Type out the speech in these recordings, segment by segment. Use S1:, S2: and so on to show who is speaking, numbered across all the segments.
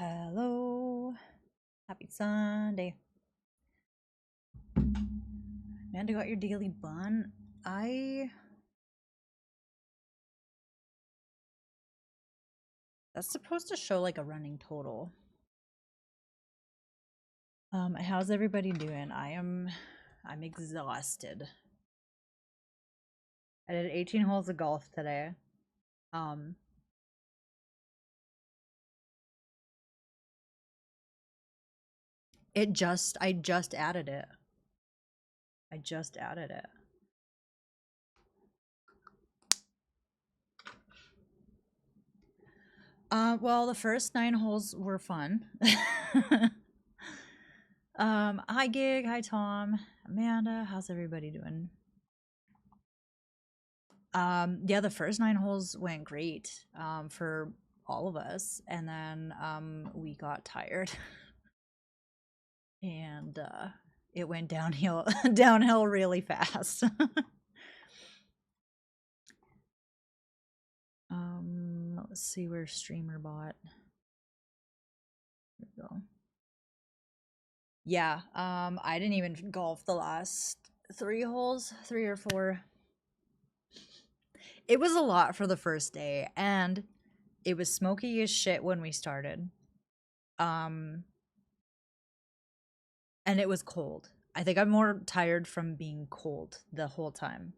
S1: Hello. Happy Sunday. Amanda got your daily bun. That's supposed to show like a running total. How's everybody doing? I'm exhausted. I did 18 holes of golf today. Um I just added it. I just added it. Well, the first 9 holes were fun. Hi Gig, hi Tom, Amanda, how's everybody doing? Yeah, the first 9 holes went great, for all of us, and then, we got tired, and, it went downhill downhill really fast. Let's see where streamer bot. There we go. Yeah, I didn't even golf the last 3 holes, 3 or 4. It was a lot for the first day, and it was smoky as shit when we started. And it was cold. I think I'm more tired from being cold the whole time.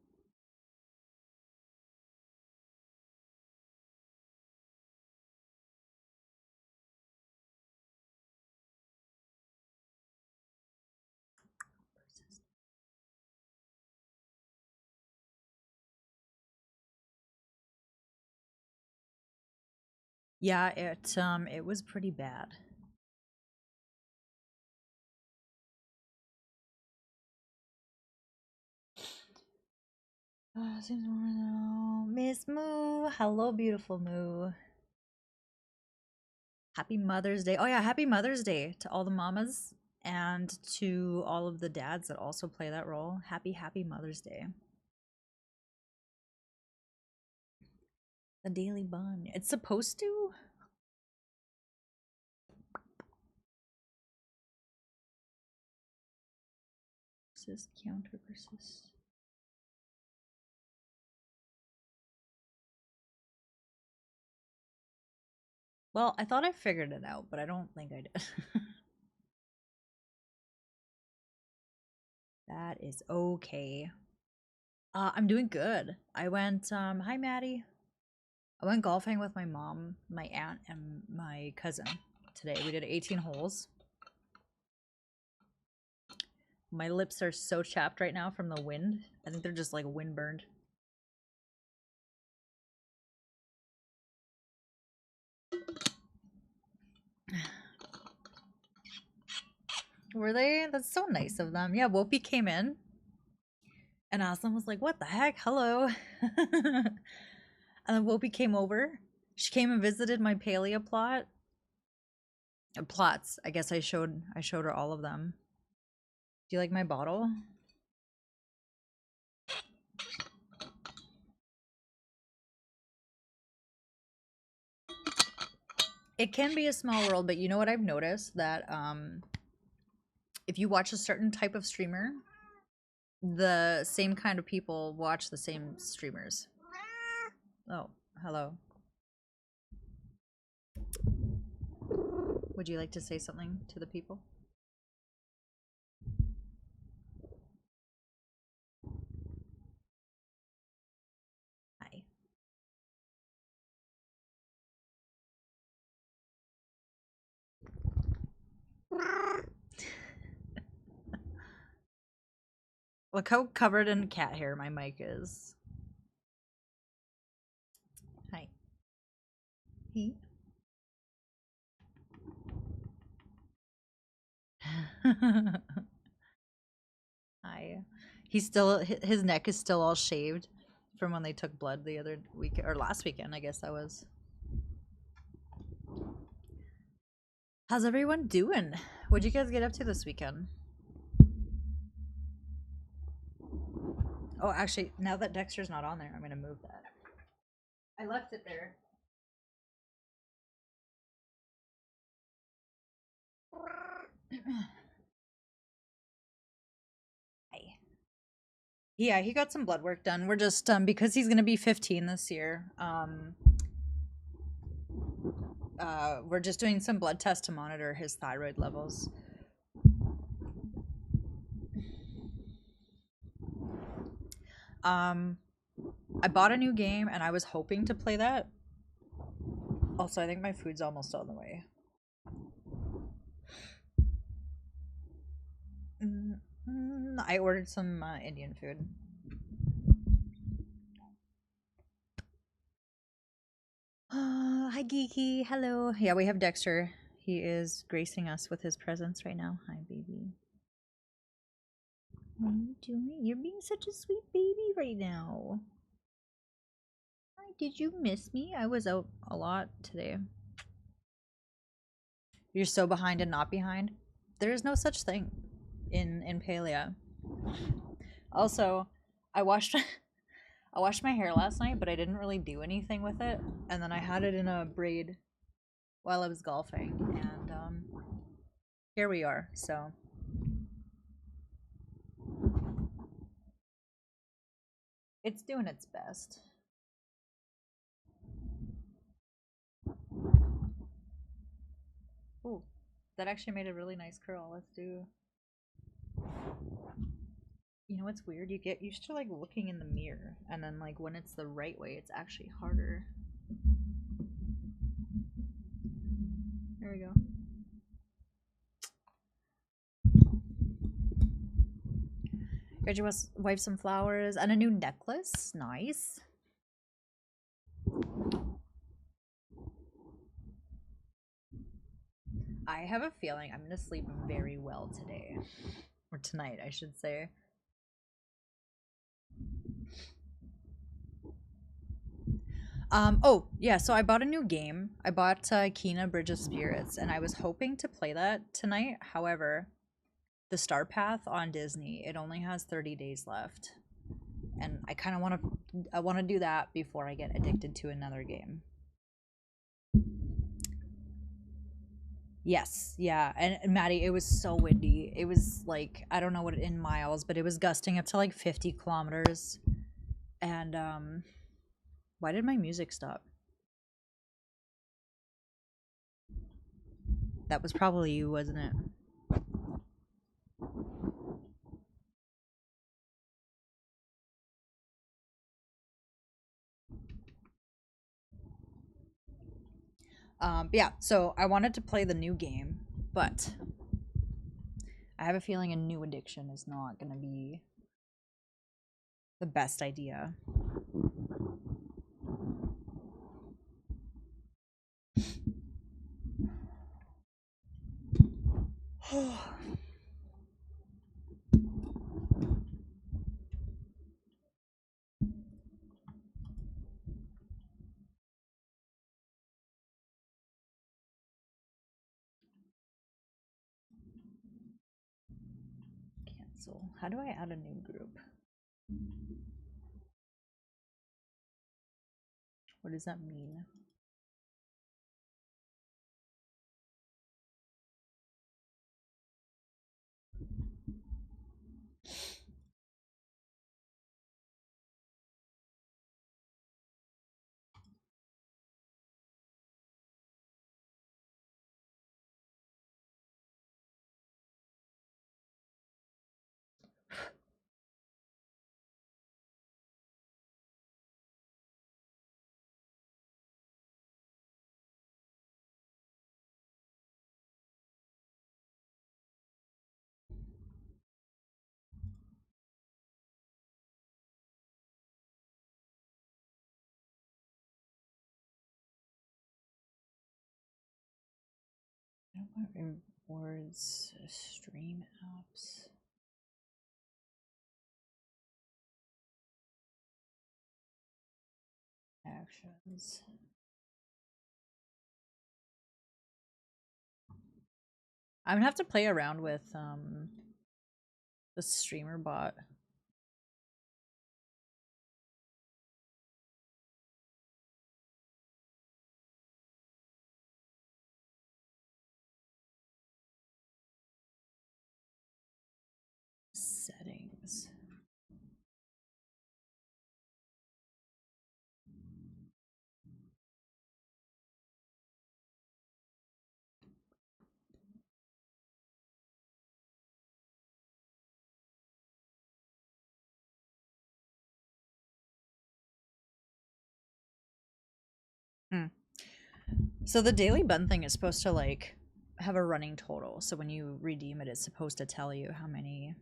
S1: Yeah, it was pretty bad. Seems more now. Miss Moo. Hello, beautiful Moo. Happy Mother's Day. Oh yeah, happy Mother's Day to all the mamas and to all of the dads that also play that role. Happy Mother's Day. The Daily Bun. It's supposed to. Persist, counter, persist. Well, I thought I figured it out, but I don't think I did. That is okay. I'm doing good. I went, hi Maddie. I went golfing with my mom, my aunt, and my cousin today. We did 18 holes. My lips are so chapped right now from the wind. I think they're just like wind burned. Were they? That's so nice of them. Yeah, Whoopi came in and Aslan was like, what the heck? Hello. And then Whoopi came over. She came and visited my paleo plot. Plots. I guess I showed her all of them. Do you like my bottle? It can be a small world, but you know what I've noticed? That if you watch a certain type of streamer, the same kind of people watch the same streamers. Oh, hello. Would you like to say something to the people? Hi. Look how covered in cat hair my mic is. Hi. He. Hi. He's still, his neck is still all shaved from when they took blood the other week, or last weekend, I guess that was. How's everyone doing? What'd you guys get up to this weekend? Oh, actually, now that Dexter's not on there, I'm gonna move that. I left it there. Hi. Yeah, he got some blood work done. We're just because he's gonna be 15 this year. We're just doing some blood tests to monitor his thyroid levels. Um, I bought a new game and I was hoping to play that. Also, I think my food's almost on the way. I ordered some Indian food. Hi, Geeky. Hello. Yeah, we have Dexter. He is gracing us with his presence right now. Hi, baby. What are you doing? You're being such a sweet baby right now. Hi, did you miss me? I was out a lot today. You're so behind and not behind. There is no such thing in Palea. Also, I washed I washed my hair last night, but I didn't really do anything with it, and then I had it in a braid while I was golfing, and here we are. So it's doing its best. Ooh, that actually made a really nice curl. Let's do. You know what's weird? You get used to like looking in the mirror, and then like when it's the right way, it's actually harder. There we go. Got your wife some flowers and a new necklace. Nice. I have a feeling I'm gonna sleep very well today. Or tonight, I should say. Oh, yeah, so I bought a new game. I bought Kena Bridge of Spirits, and I was hoping to play that tonight. However, the Star Path on Disney, it only has 30 days left. And I kind of want to do that before I get addicted to another game. Yes, yeah. And Maddie, it was so windy. It was like, I don't know what in miles, but it was gusting up to like 50 kilometers. And why did my music stop? That was probably you, wasn't it? But yeah, so I wanted to play the new game, but I have a feeling a new addiction is not going to be the best idea. Cancel. How do I add a new group? What does that mean? Rewards, stream apps, actions. I'm gonna have to play around with the streamer bot. So the daily bun thing is supposed to like have a running total. So when you redeem it, it's supposed to tell you how many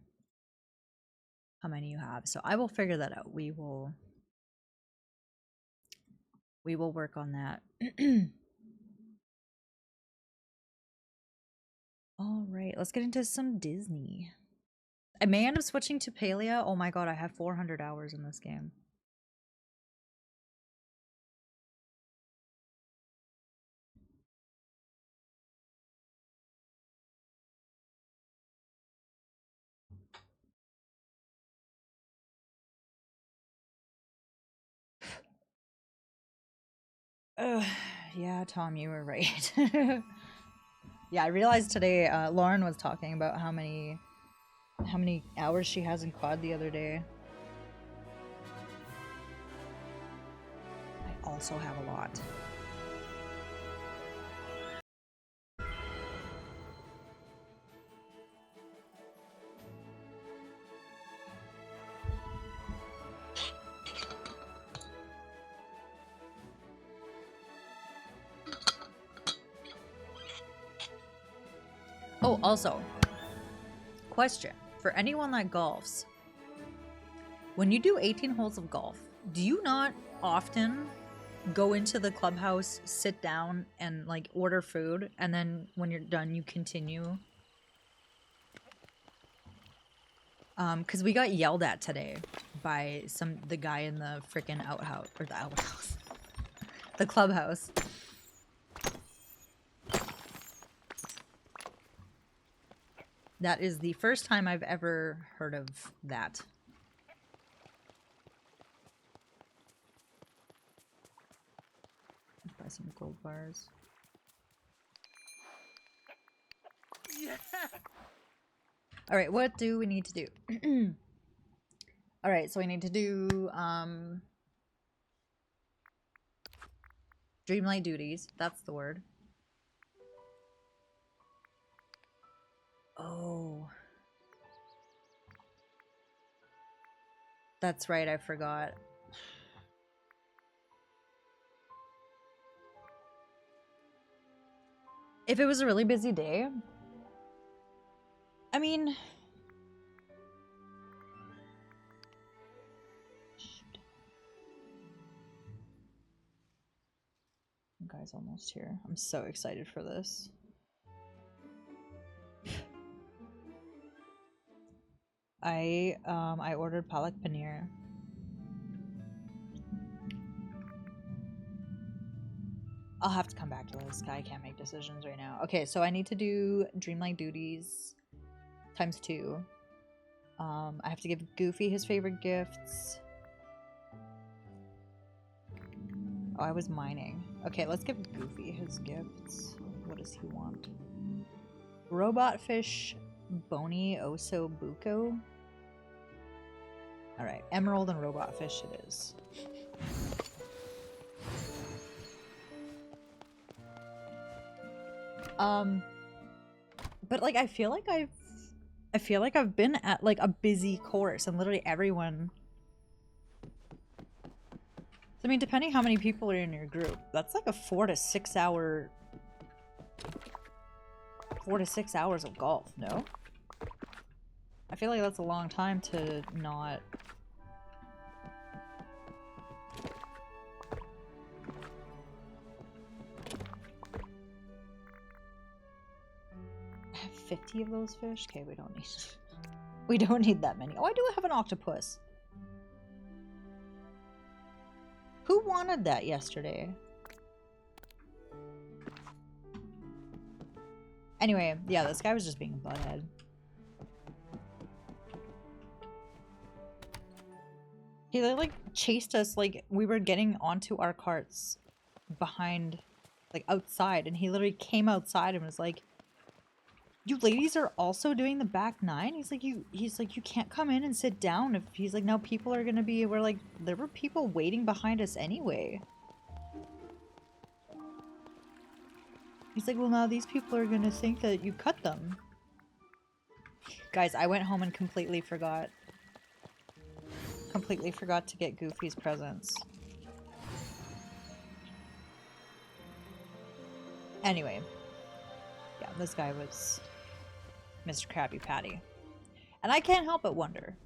S1: you have. So I will figure that out. We will work on that. All right, let's get into some Disney. I may end up switching to Palia. Oh my god, I have 400 hours in this game. Yeah, Tom, you were right. Yeah, I realized today Lauren was talking about how many hours she has in quad the other day. I also have a lot. Oh, also, question for anyone that golfs. When you do 18 holes of golf, do you not often go into the clubhouse, sit down, and like order food, and then when you're done, you continue? Because we got yelled at today by the guy in the freaking outhouse, or the outhouse, the clubhouse. That is the first time I've ever heard of that. Buy some gold bars. Yeah. All right, what do we need to do? All right, so we need to do dreamlight duties. That's the word. Oh. That's right, I forgot. If it was a really busy day, I mean, shoot. The guy's almost here. I'm so excited for this. I ordered palak paneer. I'll have to come back to this guy. I can't make decisions right now. Okay, so I need to do dreamlight duties ×2. I have to give Goofy his favorite gifts. Oh, I was mining. Okay, let's give Goofy his gifts. What does he want? Robot fish Boni Oso Buko. Alright, emerald and robot fish it is. But like I feel like I've been at like a busy course and literally everyone. I mean, depending how many people are in your group, that's like a 4 to 6 hour 4 to 6 hours of golf, no? I feel like that's a long time to not have 50 of those fish? Okay, we don't need that many. Oh, I do have an octopus. Who wanted that yesterday? Anyway, yeah, this guy was just being a butthead. He like chased us like we were getting onto our carts behind, like outside, and he literally came outside and was like, "You ladies are also doing the back 9?" He's like, you can't come in and sit down if he's like, now people are gonna be, we're like, there were people waiting behind us anyway. He's like, well, now these people are gonna think that you cut them. Guys, I went home and completely forgot to get Goofy's presents. Anyway, yeah, this guy was Mr. Krabby Patty. And I can't help but wonder.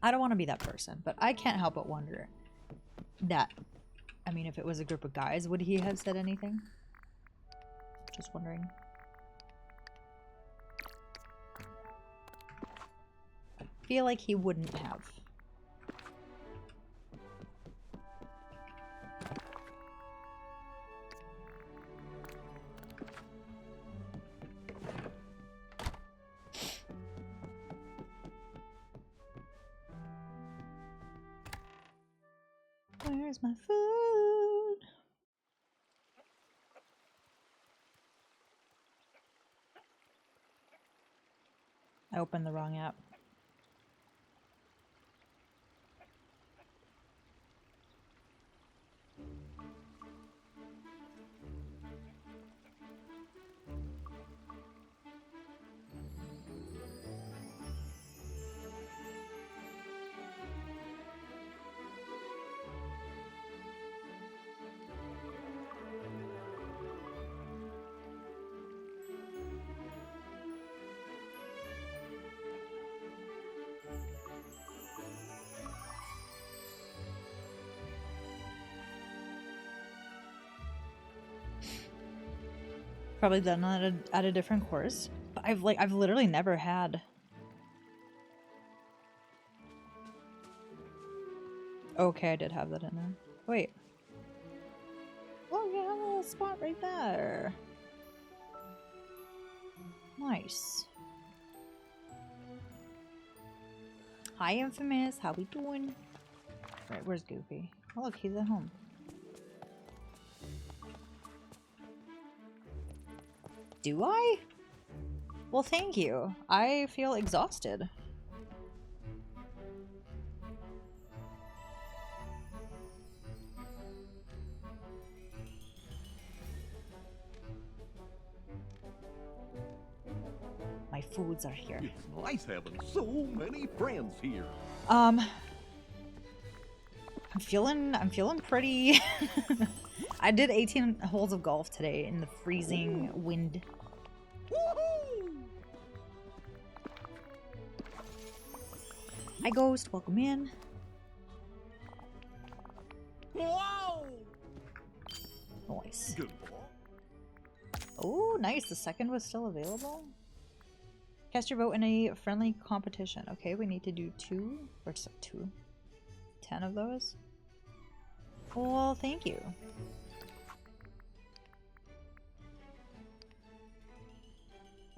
S1: I don't want to be that person, but I can't help but wonder that, I mean, if it was a group of guys, would he have said anything? Just wondering. I feel like he wouldn't have. Where's my food? I opened the wrong app. Probably done at a different course. But I've literally never had. Okay, I did have that in there. Wait. Oh yeah, a little spot right there. Nice. Hi, Infamous. How we doing? Right, where's Goofy? Oh look, he's at home. Do I? Well, thank you. I feel exhausted. My foods are here.
S2: It's nice having so many friends here.
S1: I'm feeling pretty. I did 18 holes of golf today in the freezing wind.
S2: Woohoo!
S1: Hi, Ghost. Welcome in.
S2: Wow!
S1: Nice.
S2: Good.
S1: Oh, nice. The second was still available. Cast your vote in a friendly competition. Okay, we need to do 2 or 10 of those. Well, thank you.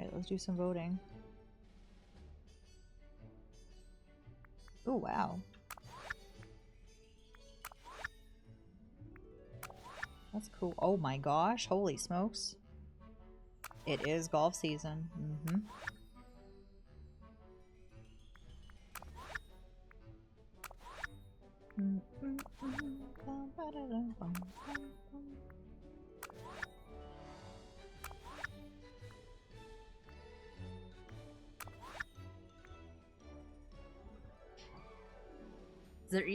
S1: Alright, let's do some voting. Oh, wow. That's cool. Oh my gosh, holy smokes. It is golf season. Mm-hmm. There,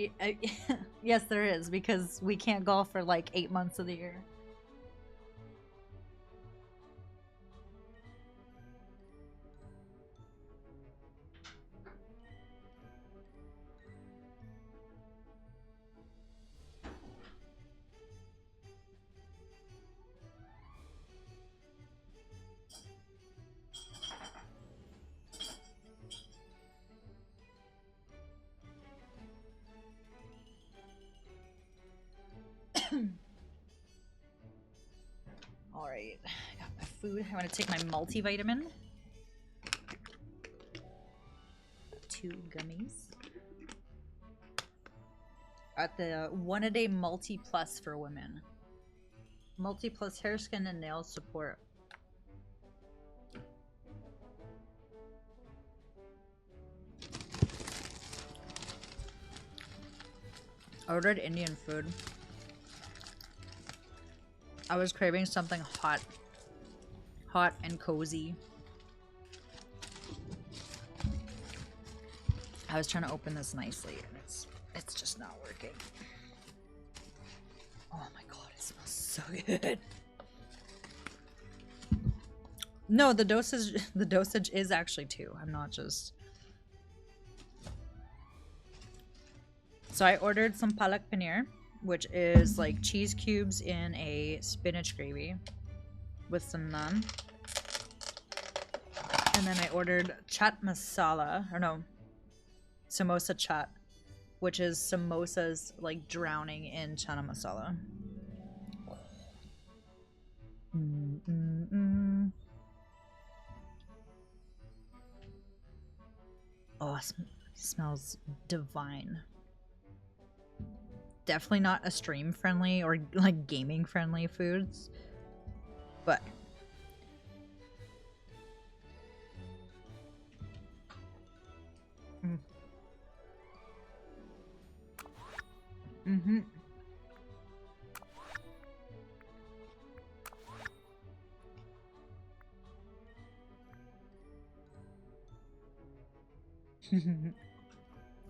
S1: yes, there is, because we can't golf for like 8 months of the year. Alright, I got my food. I want to take my multivitamin. 2 gummies. At the 1-a-day multi plus for women. Multi plus hair, skin, and nail support. I ordered Indian food. I was craving something hot. Hot and cozy. I was trying to open this nicely and it's just not working. Oh my god, it smells so good. No, the dosage the dosage is actually 2. I'm not just. So I ordered some palak paneer, which is like cheese cubes in a spinach gravy with some naan. And then I ordered chaat masala, or no, samosa chaat, which is samosas like drowning in chana masala. Oh, it smells divine. Definitely not a stream friendly or like gaming friendly foods, but mm-hmm.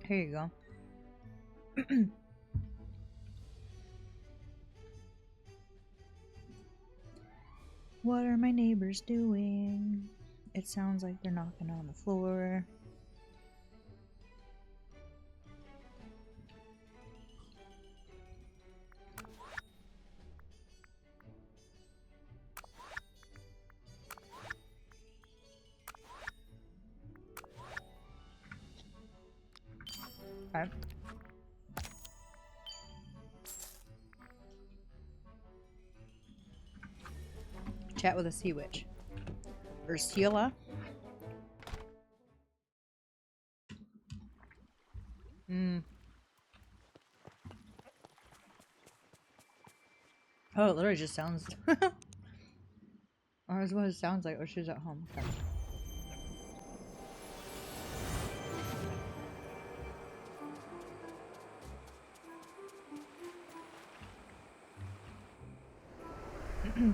S1: Here you go. What are my neighbors doing? It sounds like they're knocking on the floor. Okay. Chat with a sea witch. Ursula. Oh, it literally just sounds. Or is what it sounds like. Or she's at home. Okay.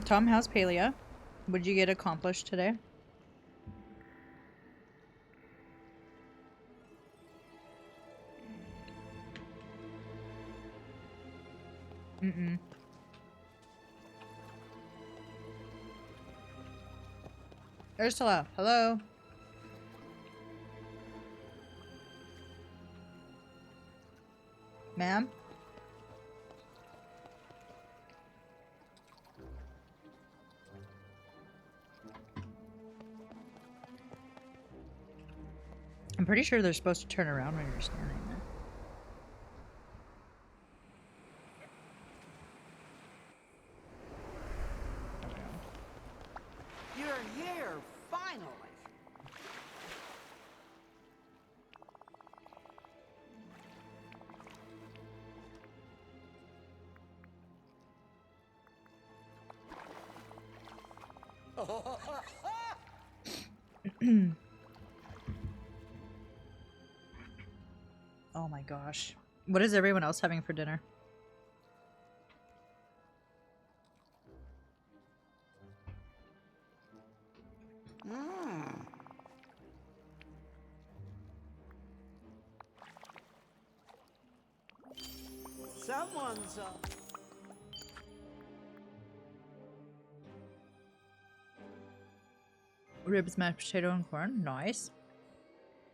S1: Tom, how's Palia? What did you get accomplished today? Ursula, hello. Ma'am? I'm pretty sure they're supposed to turn around when you're standing there.
S2: You're here, finally.
S1: Oh my gosh. What is everyone else having for dinner?
S2: Someone's
S1: Ribs, mashed potato, and corn. Nice.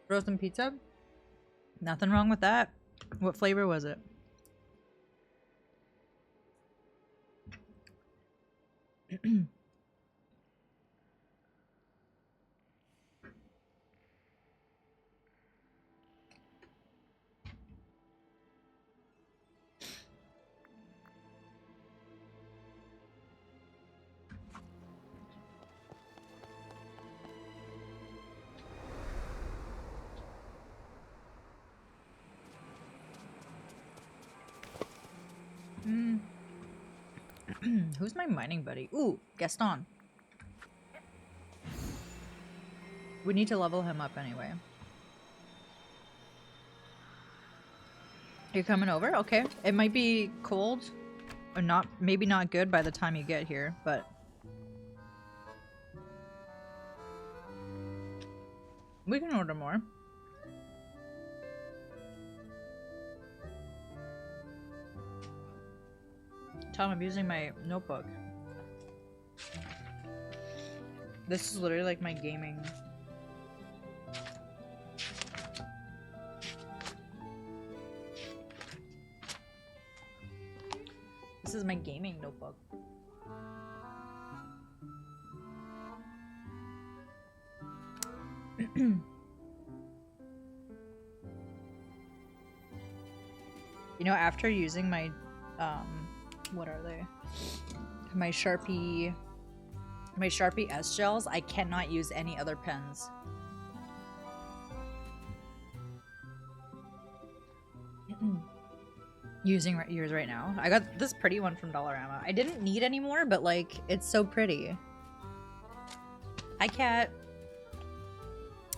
S1: Frozen pizza? Nothing wrong with that. What flavor was it? Who's my mining buddy? Ooh, Gaston. We need to level him up anyway. You're coming over? Okay. It might be cold. Or not, maybe not good by the time you get here, but... we can order more. Tom, I'm using my notebook. This is literally like my gaming. This is my gaming notebook. You know, after using my, what are they? My Sharpie S gels, I cannot use any other pens. Using yours right now. I got this pretty one from Dollarama. I didn't need any more, but like, it's so pretty. Hi, Cat.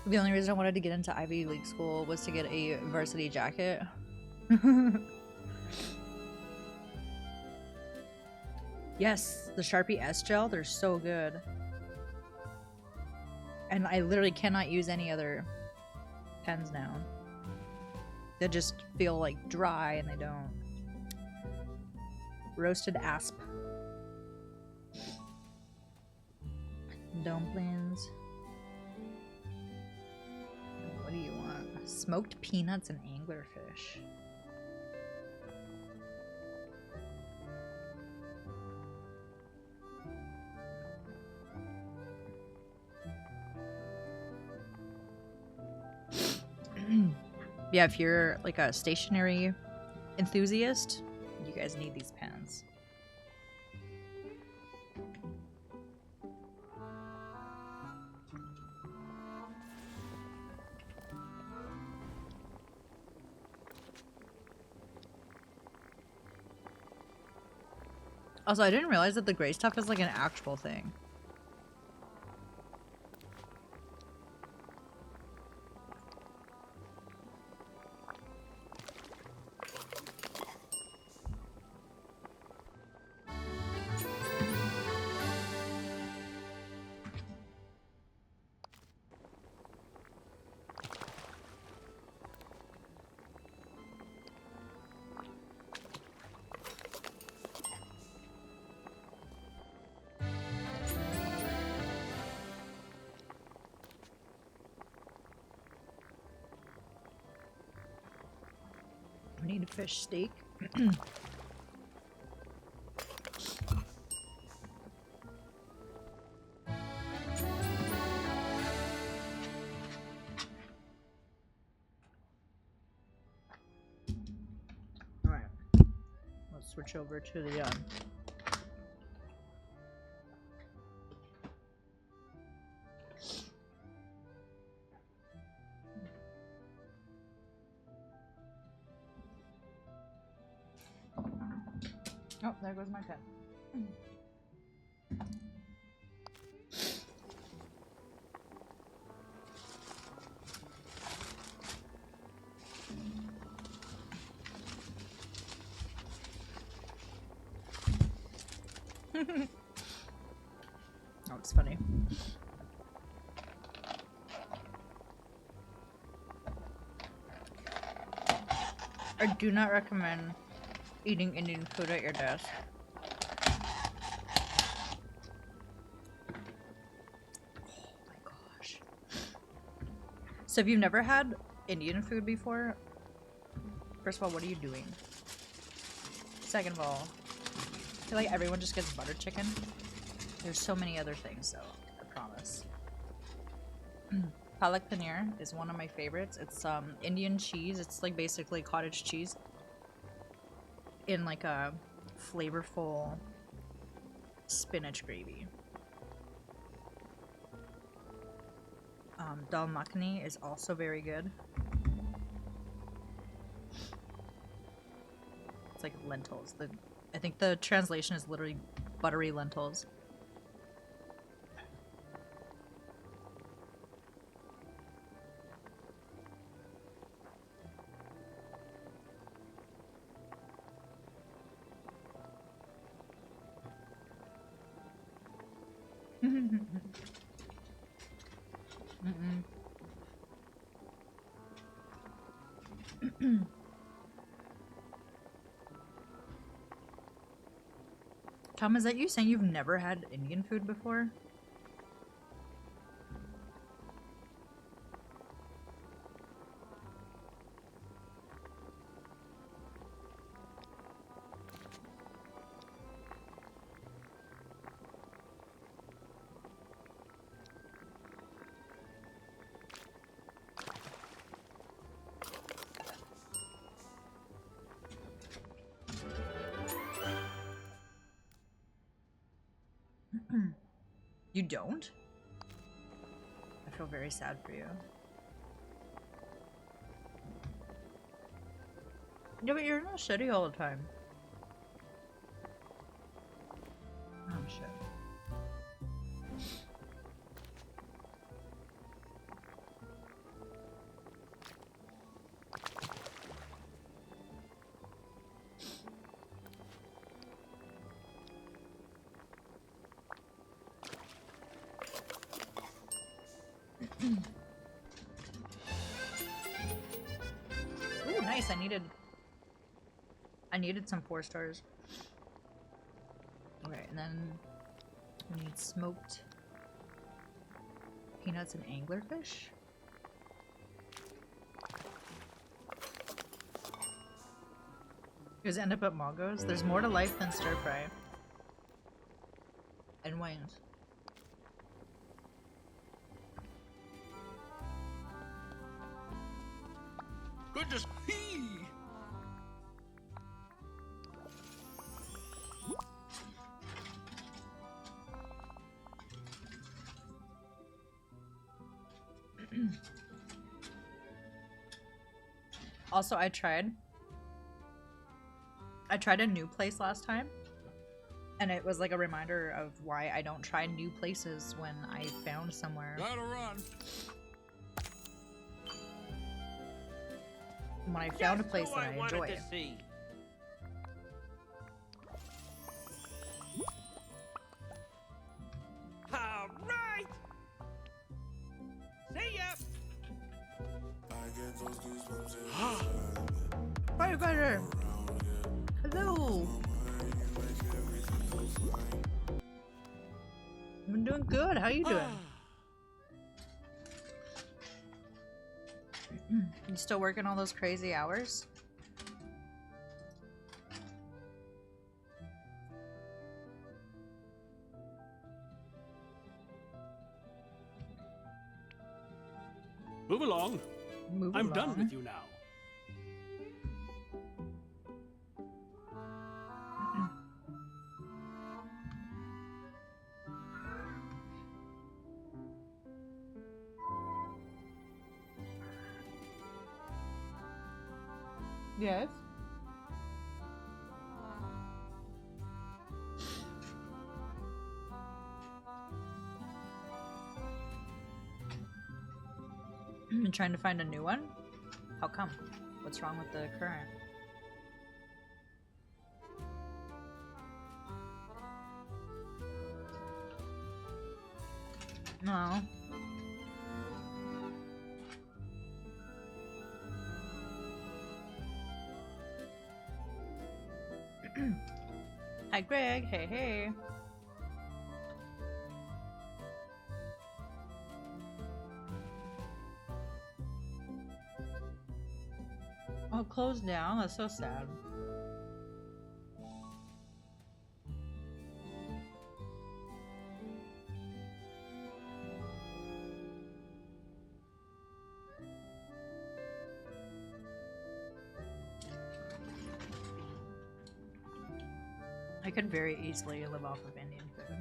S1: The only reason I wanted to get into Ivy League school was to get a varsity jacket. Yes, the Sharpie S gel, they're so good. And I literally cannot use any other pens now. They just feel like dry and they don't. Roasted asp. Dumplings. What do you want? Smoked peanuts and anglerfish. Yeah, if you're like a stationery enthusiast, you guys need these pens. Also, I didn't realize that the gray stuff is like an actual thing. I need a fish steak. Alright. Let's switch over to the Oh, there goes my pen. Oh, it's funny. I do not recommend eating Indian food at your desk. Oh my gosh. So if you've never had Indian food before, first of all, what are you doing? Second of all, I feel like everyone just gets butter chicken. There's so many other things though, I promise. Palak paneer is one of my favorites. It's Indian cheese. It's like basically cottage cheese in like a flavorful spinach gravy. Dal makhani is also very good. It's like lentils. I think the translation is literally buttery lentils. Tom, is that you saying you've never had Indian food before? You don't? I feel very sad for you. Yeah, but you're in a city all the time. Oh, shit. Ooh, nice. I needed some 4 stars. Alright, and then we need smoked peanuts and anglerfish. You guys end up at Mongo's? There's more to life than stir fry. And wings.
S3: Goodness.
S1: Also, I tried a new place last time, and it was like a reminder of why I don't try new places when I found somewhere.
S3: Gotta run.
S1: When I found a place
S2: Just
S1: that
S2: who
S1: I
S2: wanted
S1: enjoy.
S2: to see. All right. See ya.
S1: Firefighter! Hello! I'm doing good. How you doing? You still working all those crazy hours?
S3: Move along.
S1: Move
S3: I'm done
S1: along.
S3: with you now.
S1: Yes. I'm trying to find a new one? How come? What's wrong with the current? No. Hi, Greg. Hey, hey. Oh, closed down. That's so sad. I could very easily live off of Indian food.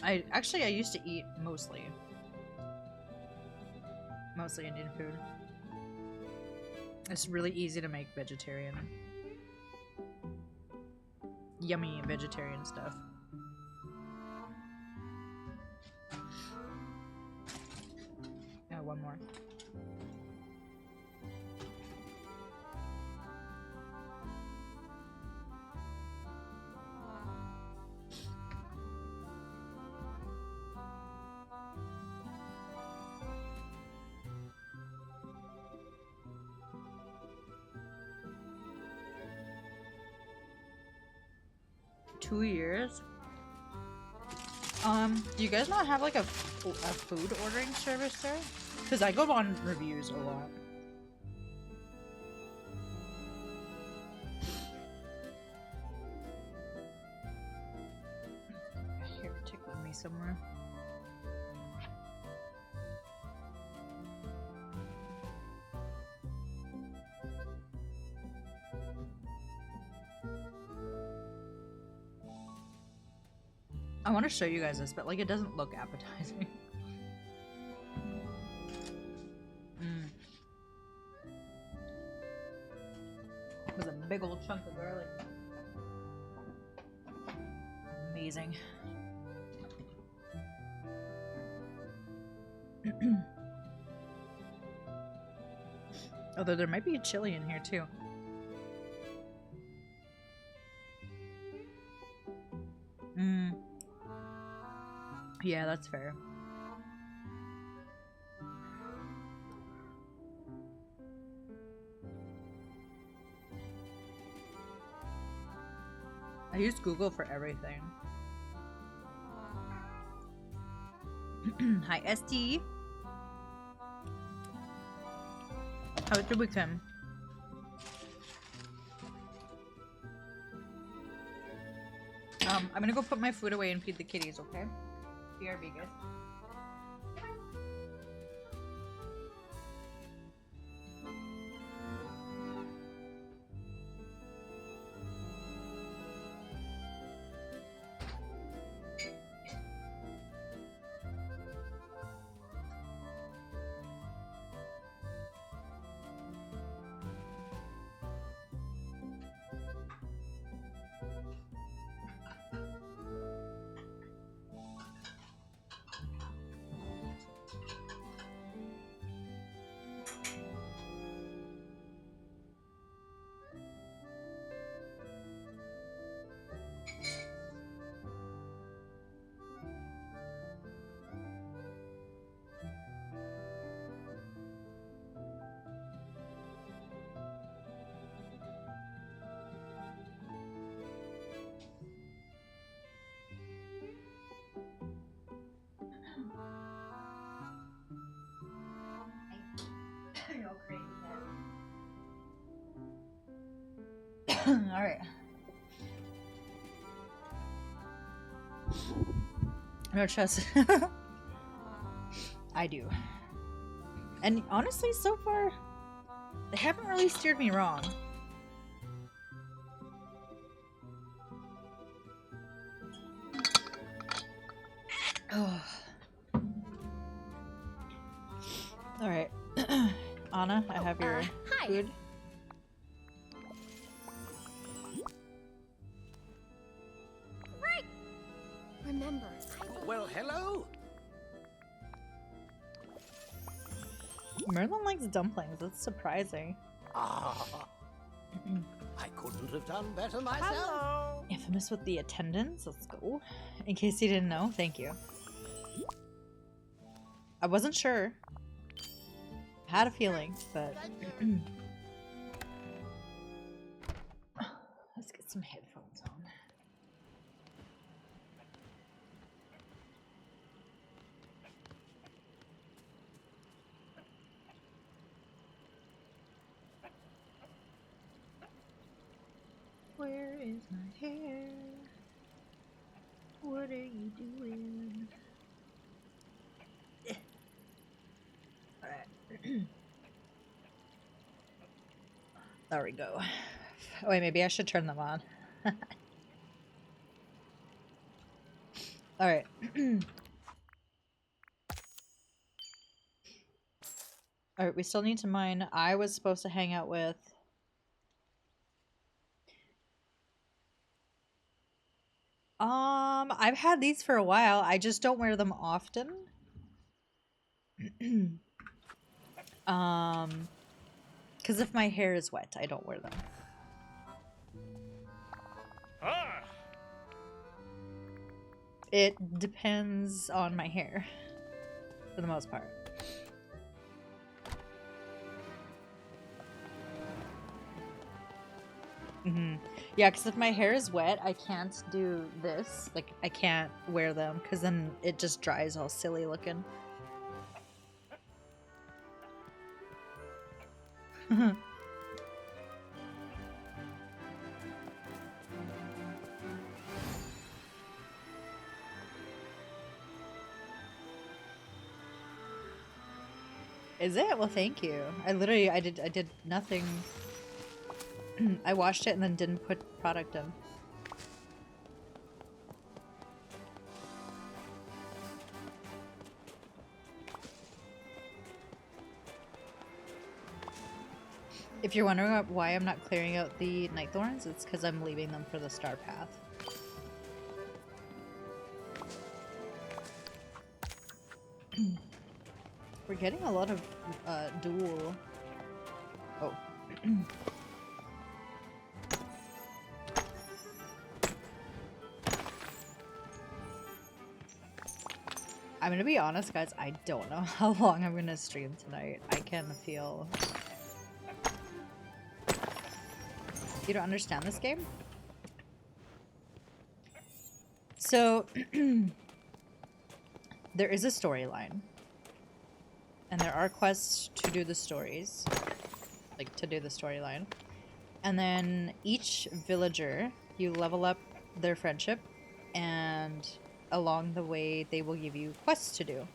S1: I used to eat mostly Indian food. It's really easy to make vegetarian. Yummy vegetarian stuff. Yeah, one more. Two years. Do you guys not have like a food ordering service there? Because I go on reviews a lot. Here, tickle me somewhere. I want to show you guys this, but like it doesn't look appetizing. It was a big old chunk of garlic. Amazing. Although there might be a chili in here too. Yeah, that's fair. I use Google for everything. Hi, SD. How was your weekend? I'm gonna go put my food away and feed the kitties, okay? BRB, guys. All right. No trust. I do. And honestly, so far, they haven't really steered me wrong. Oh. All right. Anna, I have your food.
S4: Right. Remember,
S2: Well, hello.
S1: Merlin likes dumplings. That's surprising.
S2: Ah, I couldn't have done better myself.
S4: hello.
S1: Infamous with the attendance. Let's go. In case you didn't know, thank you. I wasn't sure. Had a feeling, but let's get some headphones on. Where is my hair? What are you doing? Alright. There we go. Oh, wait, maybe I should turn them on. Alright. Alright, we still need to mine. I was supposed to hang out with... I've had these for a while. I just don't wear them often. Because if my hair is wet, I don't wear them.
S3: Ah!
S1: It depends on my hair, for the most part. Yeah, because if my hair is wet, I can't do this. Like, I can't wear them, because then it just dries all silly looking. Is it? Well, thank you. I did nothing. I washed it and then didn't put product in. If you're wondering why I'm not clearing out the night thorns, it's because I'm leaving them for the star path. We're getting a lot of dual. Oh. I'm gonna be honest, guys, I don't know how long I'm gonna stream tonight. I can feel... You don't understand this game? So, there is a storyline. And there are quests to do the stories. Like, to do the storyline. And then each villager, you level up their friendship, and along the way they will give you quests to do.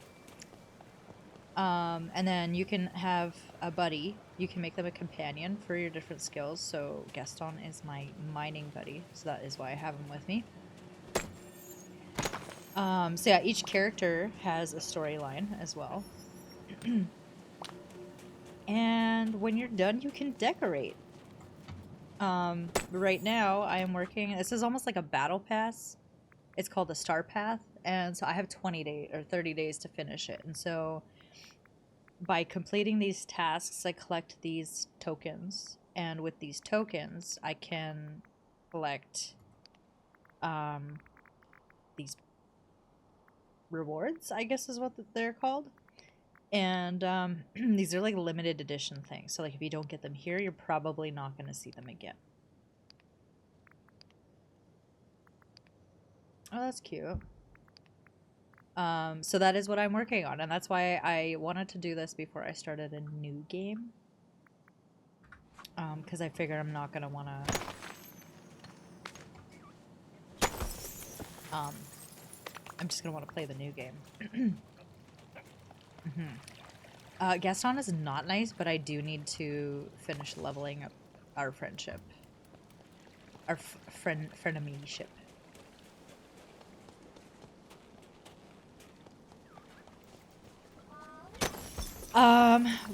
S1: And then you can have a buddy. You can make them a companion for your different skills. So Gaston is my mining buddy, so that is why I have him with me. So yeah, each character has a storyline as well. And when you're done, you can decorate. Right now I am working, this is almost like a battle pass. It's called the Star Path, and so I have 20 days or 30 days to finish it. And so by completing these tasks, I collect these tokens, and with these tokens, I can collect these rewards, I guess is what they're called. And these are like limited edition things. So like if you don't get them here, you're probably not going to see them again. Oh, that's cute. So that is what I'm working on, and that's why I wanted to do this before I started a new game. Because I figured I'm not gonna wanna... I'm just gonna want to play the new game. Gaston is not nice, but I do need to finish leveling up our friendship. Our frenemy-ship.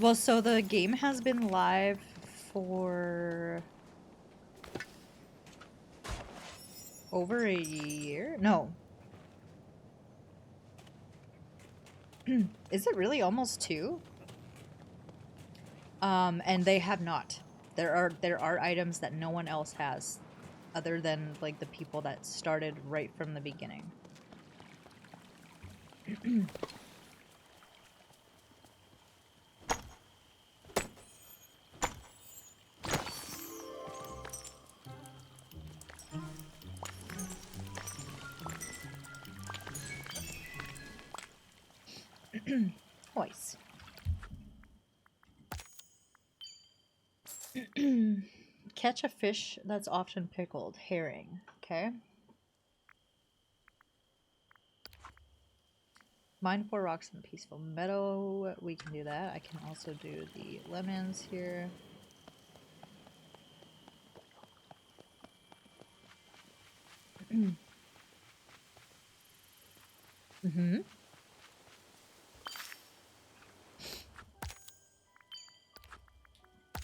S1: Well, so the game has been live for over a year? No. Is it really almost 2? And they have not. There are items that no one else has, other than like the people that started right from the beginning. Twice. Catch a fish that's often pickled. Herring. Okay. Mine 4 rocks in a peaceful meadow. We can do that. I can also do the lemons here. Mm-hmm.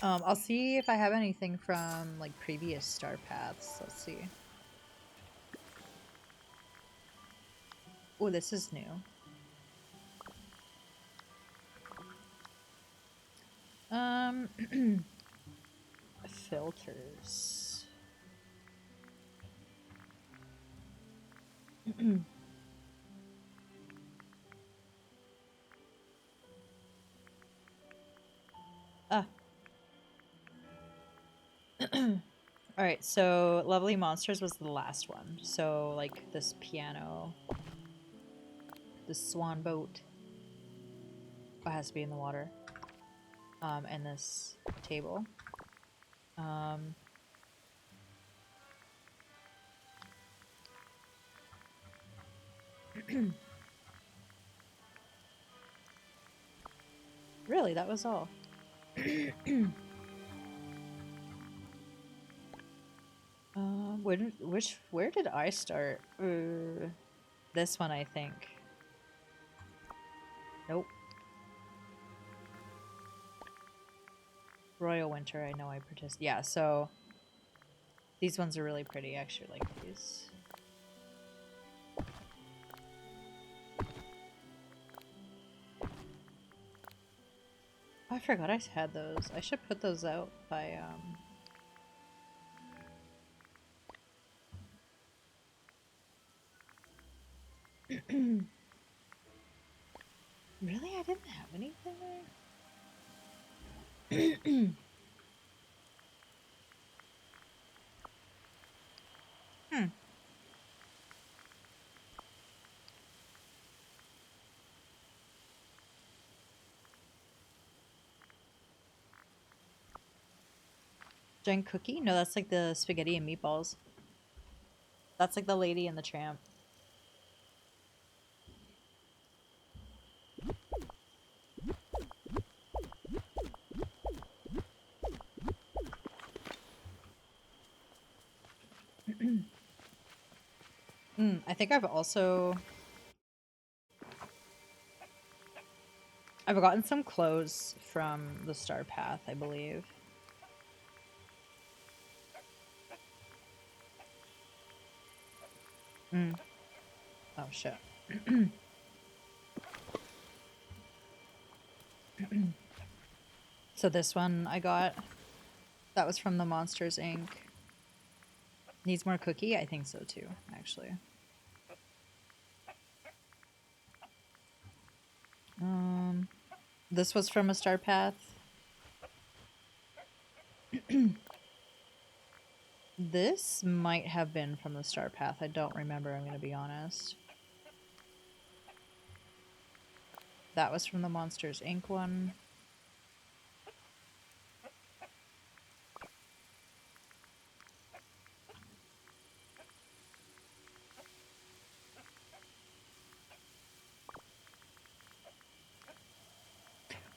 S1: I'll see if I have anything from like previous star paths. Let's see. Oh, this is new. Filters. Ah. Alright, so Lovely Monsters was the last one. So, like, this piano. This swan boat. It has to be in the water. And this table. Really, that was all. Where did I start? This one, I think. Nope. Royal Winter, I know I participate. Yeah, so these ones are really pretty. I actually like these. Oh, I forgot I had those. I should put those out by Really? I didn't have anything there? Hmm. Giant cookie? No, that's like the spaghetti and meatballs. That's like the Lady and the Tramp. I think I've gotten some clothes from the Star Path, I believe. Oh shit. So this one I got, that was from the Monsters Inc. Needs more cookie? I think so too, actually. This was from a Star Path. This might have been from the Star Path. I don't remember, I'm gonna be honest. That was from the Monsters Inc. one.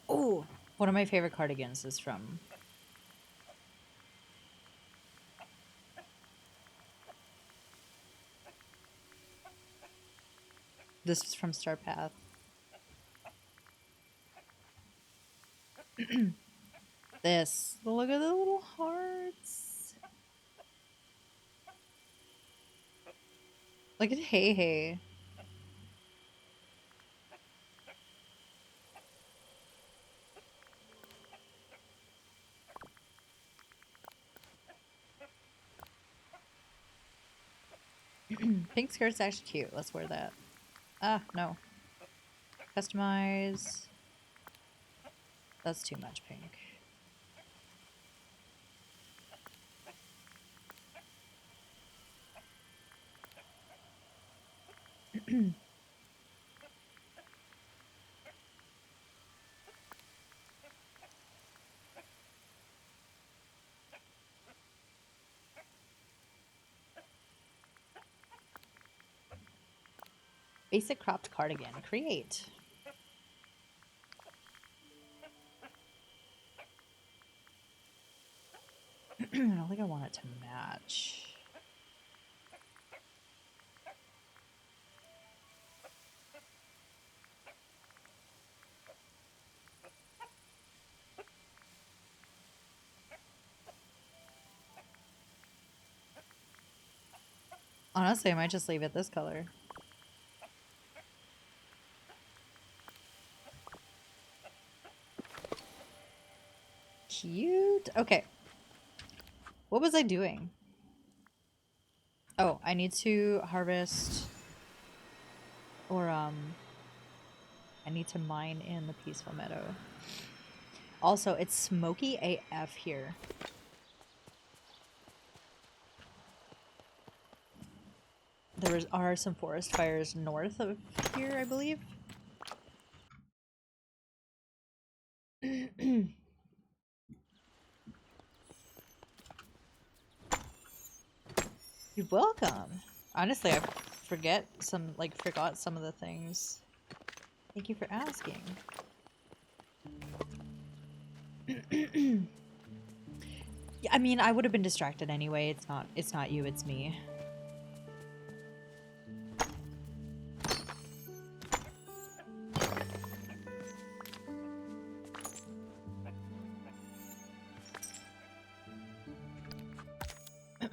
S1: Oh, one of my favorite cardigans is from... This is from Star Path. This. Look at the little hearts. Look at Hey Hey. Pink skirt's actually cute. Let's wear that. Ah, no. Customize. That's too much pink. Basic cropped cardigan. Create. I don't think I want it to match. Honestly, I might just leave it this color. Cute. Okay. What was I doing? Oh, I need to harvest... Or, I need to mine in the Peaceful Meadow. Also, it's smoky AF here. There are some forest fires north of here, I believe. You're welcome. Honestly, I forgot some of the things. Thank you for asking. Yeah, I mean, I would have been distracted anyway. It's not you, it's me.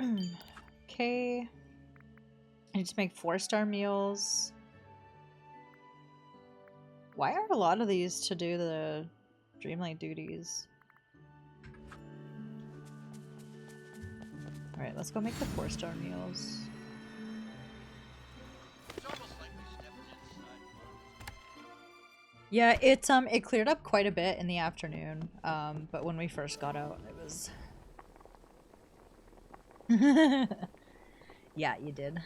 S1: Okay. I need to make 4-star meals. Why are a lot of these to do the Dreamlight duties? Alright, let's go make the 4-star meals. Yeah, it cleared up quite a bit in the afternoon. But when we first got out, it was yeah, you did.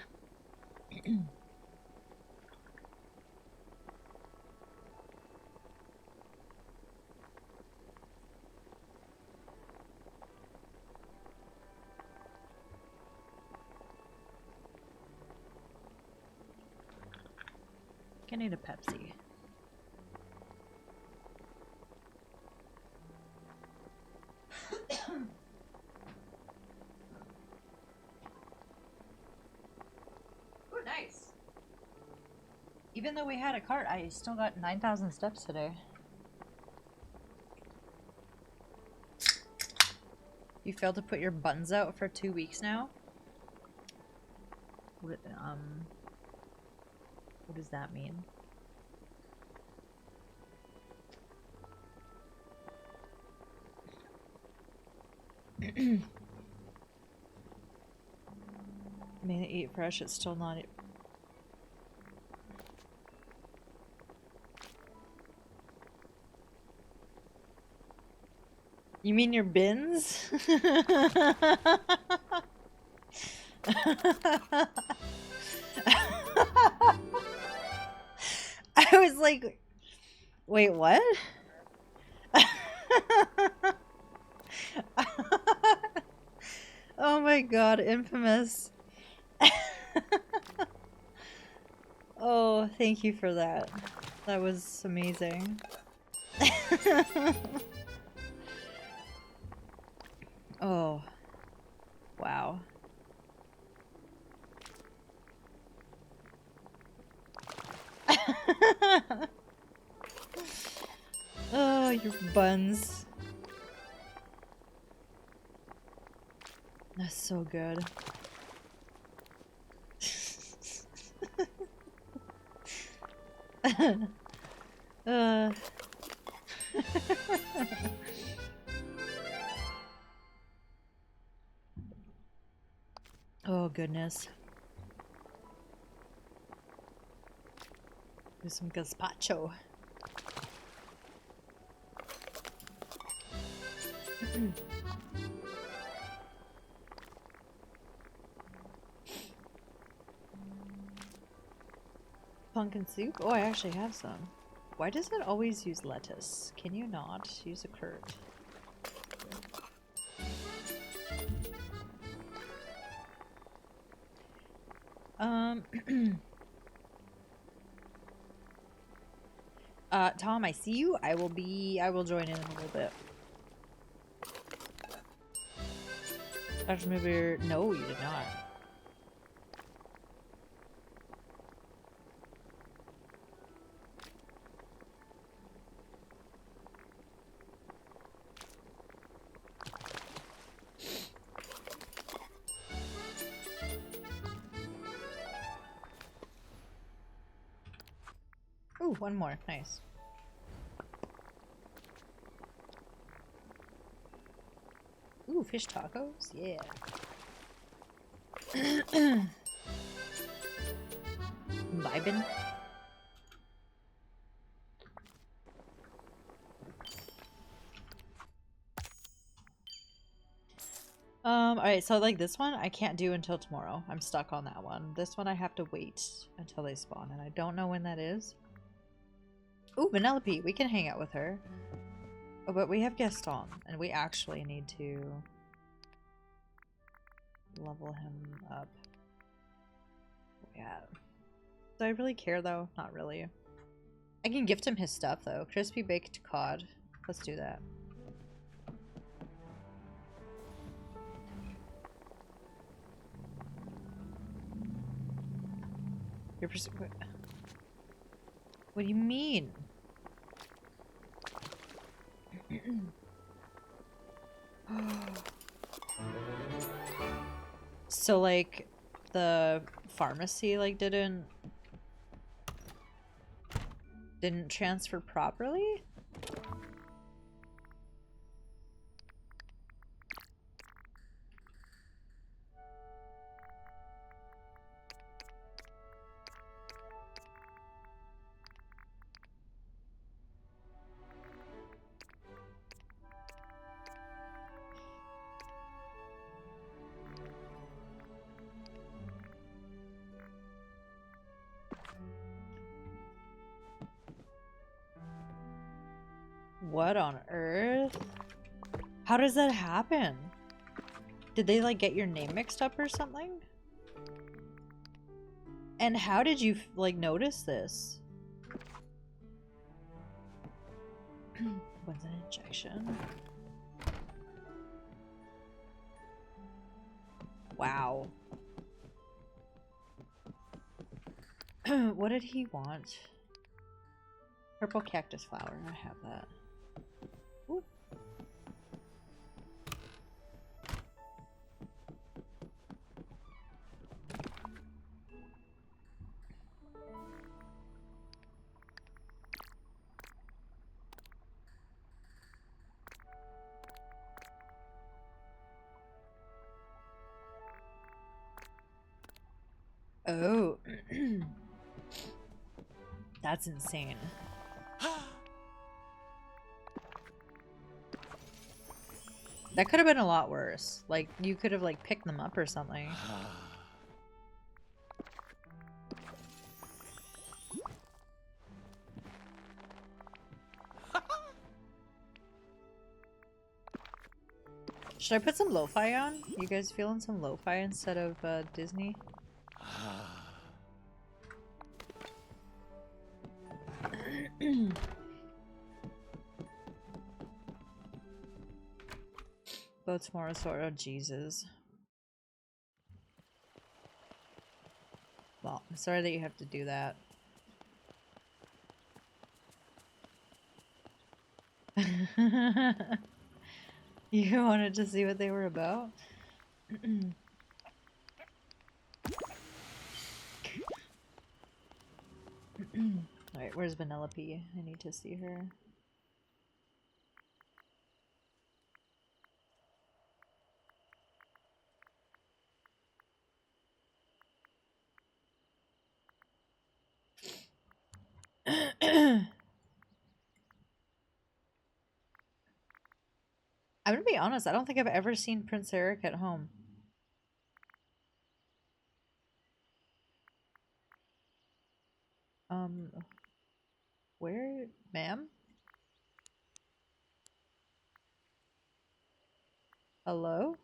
S1: I need a Pepsi. Oh, nice. Even though we had a cart, I still got 9,000 steps today. You failed to put your buttons out for 2 weeks now? What does that mean? I mean, eat fresh, it's still not... You mean your bins? I was like, wait, what? Oh my god, infamous. Oh, thank you for that. That was amazing. Oh, wow. Oh, your buns. That's so good. uh. Oh, goodness. Do some gazpacho. Pumpkin soup? Oh, I actually have some. Why does it always use lettuce? Can you not use a curd? Tom, I see you. I will join in a little bit. Dr. Mover, no, you did not. Ooh, one more. Nice. Ooh, fish tacos? Yeah. Vibin'. Alright, so like this one I can't do until tomorrow. I'm stuck on that one. This one I have to wait until they spawn, and I don't know when that is. Ooh, Vanellope, we can hang out with her. Oh, but we have Gaston, and we actually need to level him up. Yeah. Do I really care though? Not really. I can gift him his stuff though. Crispy baked cod. Let's do that. You're what do you mean? So like the pharmacy like didn't transfer properly? What on earth? How does that happen? Did they like get your name mixed up or something? And how did you like notice this? When's an injection? Wow. What did he want? Purple cactus flower. I have that. Ooh. Oh. That's insane. That could have been a lot worse. Like, you could have, like, picked them up or something. Should I put some lo-fi on? You guys feeling some lo-fi instead of Disney? Boats more sort of Jesus. Well, I'm sorry that you have to do that. You wanted to see what they were about? Alright, where's Vanellope? I need to see her. I'm gonna be honest, I don't think I've ever seen Prince Eric at home. Where, ma'am? Hello?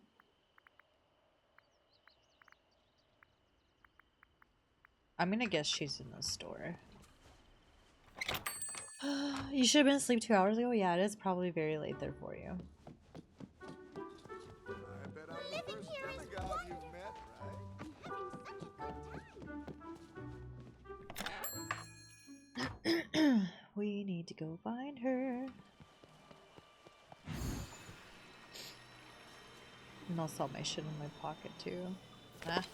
S1: I'm gonna guess she's in the store. You should have been asleep 2 hours ago? Yeah, it is probably very late there for you.
S5: I bet I'm the first demigod you've met, right?
S1: We need to go find her. And I'll sell my shit in my pocket too. Ah.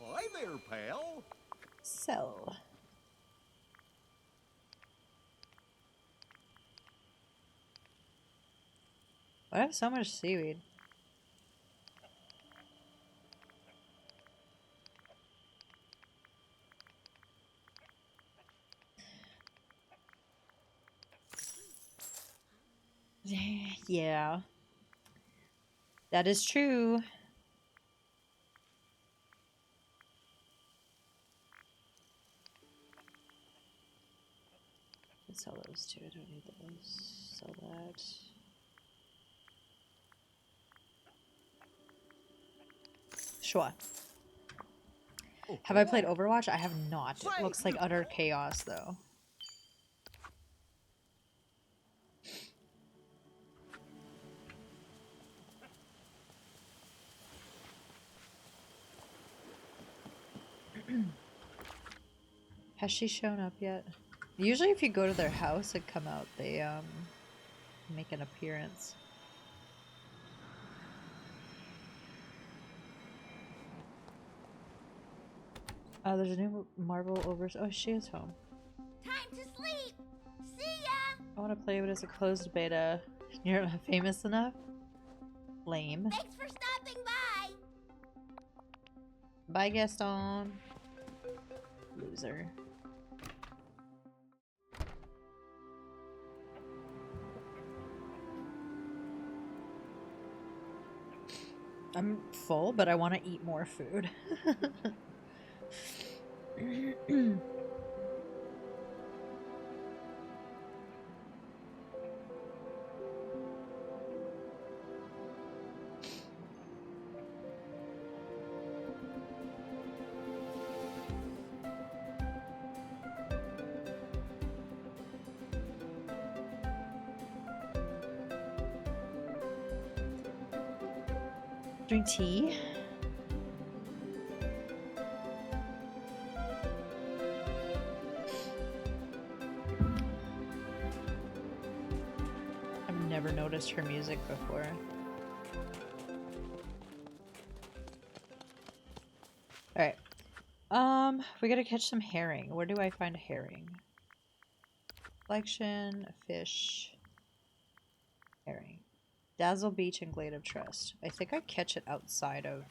S5: Hi there, pal.
S1: Sell. I have so much seaweed. Yeah. That is true. Let's sell those two. I don't need those. Sell that. Sure. Have I played Overwatch? I have not. It looks like utter chaos, though. Has she shown up yet? Usually if you go to their house and come out, they make an appearance. Oh, there's a new Marvel over. Oh, she is home.
S4: Time to sleep. See ya.
S1: I want to play, but it's a closed beta. You're not famous enough? Lame.
S4: Thanks for stopping by.
S1: Bye, Gaston. Loser. I'm full, but I want to eat more food. Drink tea. I've never noticed her music before. Alright. We gotta catch some herring. Where do I find a herring? Collection, fish, herring. Dazzle Beach and Glade of Trust. I think I catch it outside of...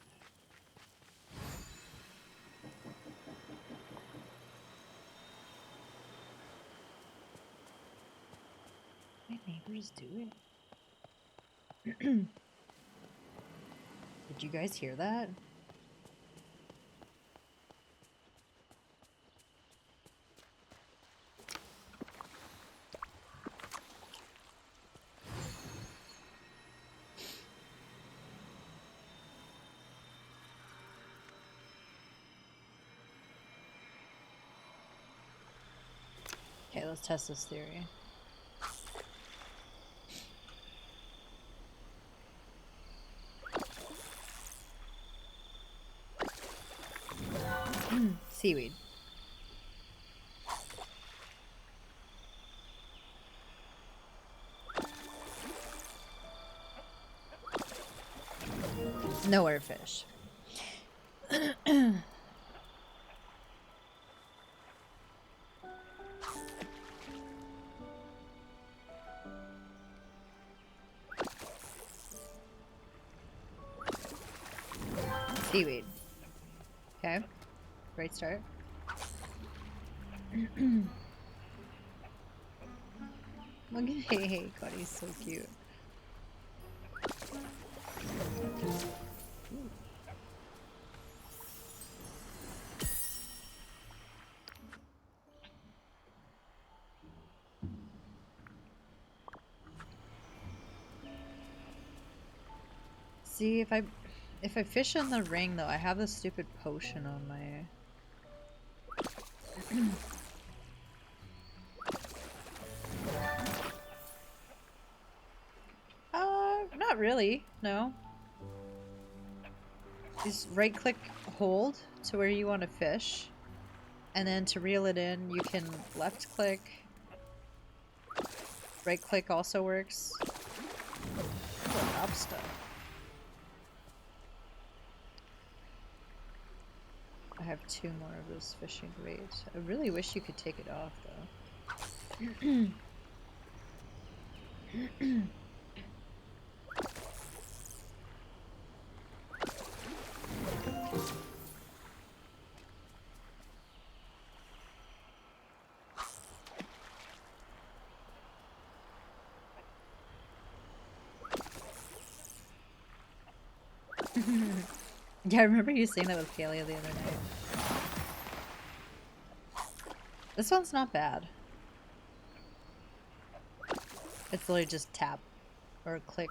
S1: My neighbors do it. Did you guys hear that? Okay, let's test this theory. Seaweed. Nowhere fish. Seaweed. Okay. Great start. Look at Hey, God, he's so cute. See, if I fish in the ring though, I have this stupid potion on my not really, no. Just right click hold to where you want to fish. And then to reel it in, you can left click. Right click also works. Oh, up stuff. I have 2 more of those fishing baits. I really wish you could take it off though. Yeah, I remember you saying that with Kalia the other night. This one's not bad. It's literally just tap or click.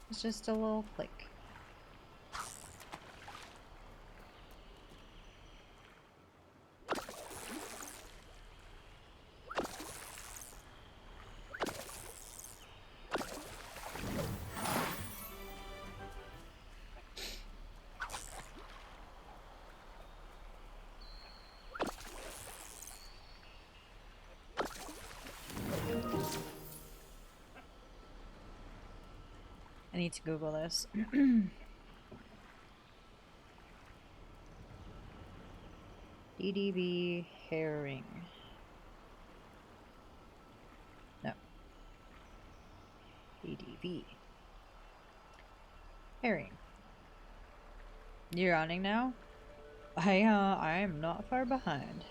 S1: It's just a little click. need to Google this. DDB herring. No. DDB. Herring. You're awning now? I am not far behind.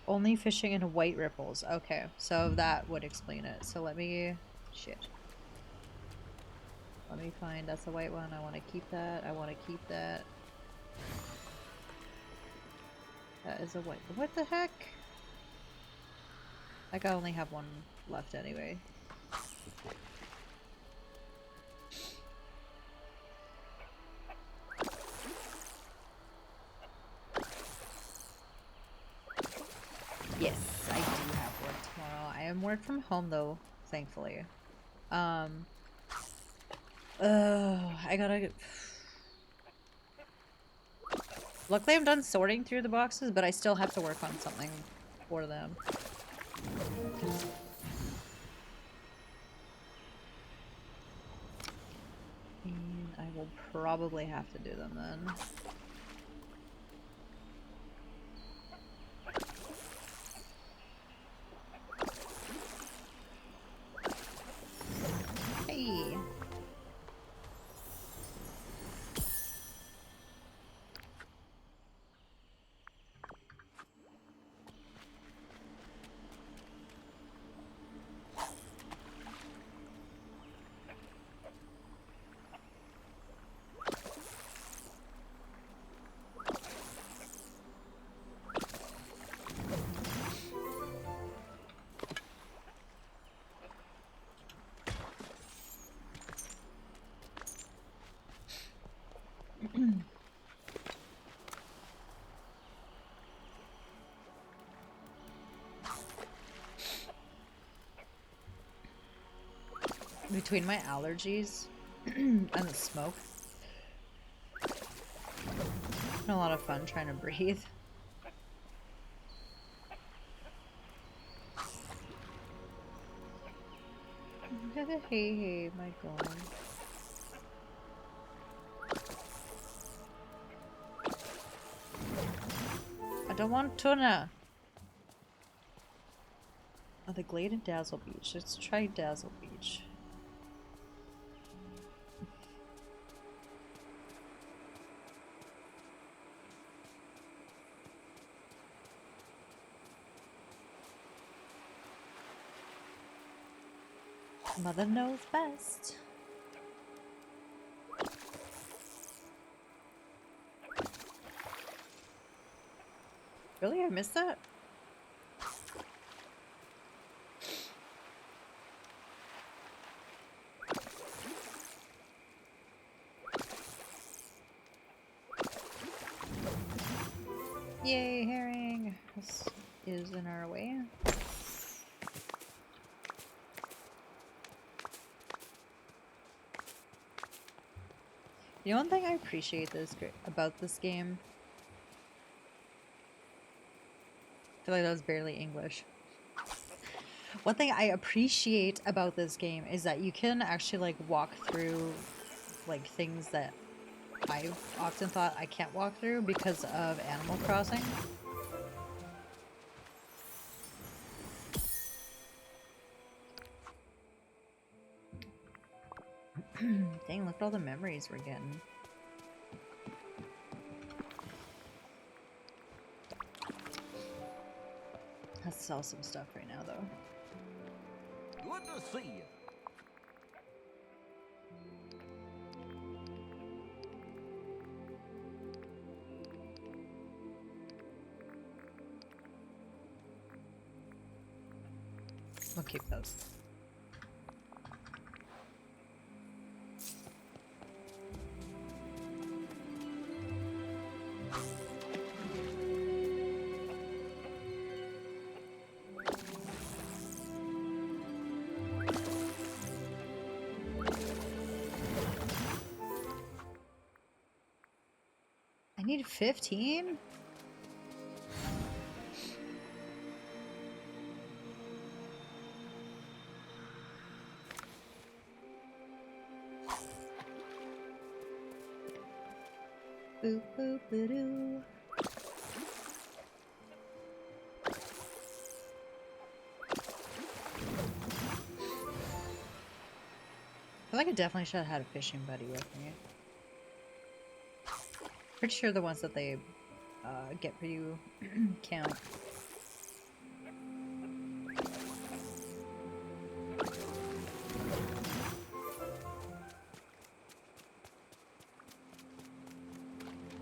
S1: Only fishing in white ripples. Okay, so that would explain it. So let me... Shit. Let me find... That's a white one. I want to keep that. I want to keep that. That is a white... What the heck? Like, I only have one left anyway. Yes, I do have work tomorrow. I am work from home though, thankfully. I gotta get... Luckily I'm done sorting through the boxes, but I still have to work on something for them. And I will probably have to do them then. Hey! Between my allergies and the smoke, it's been a lot of fun trying to breathe. Hey, my God. I don't want tuna. Oh, the Glade and Dazzle Beach. Let's try Dazzle Beach. Mother knows best. Really? I missed that? Yay, herring! This is in our way. You know, one thing I appreciate about this game? I feel like that was barely English. One thing I appreciate about this game is that you can actually like walk through like things that I've often thought I can't walk through because of Animal Crossing. Dang, look at all the memories we're getting. Let's sell some stuff right now, though.
S5: Good to see you.
S1: We'll keep those. I need 15? Boop boop doo. I feel like I definitely should have had a fishing buddy with me. Pretty sure the ones that they get for you count.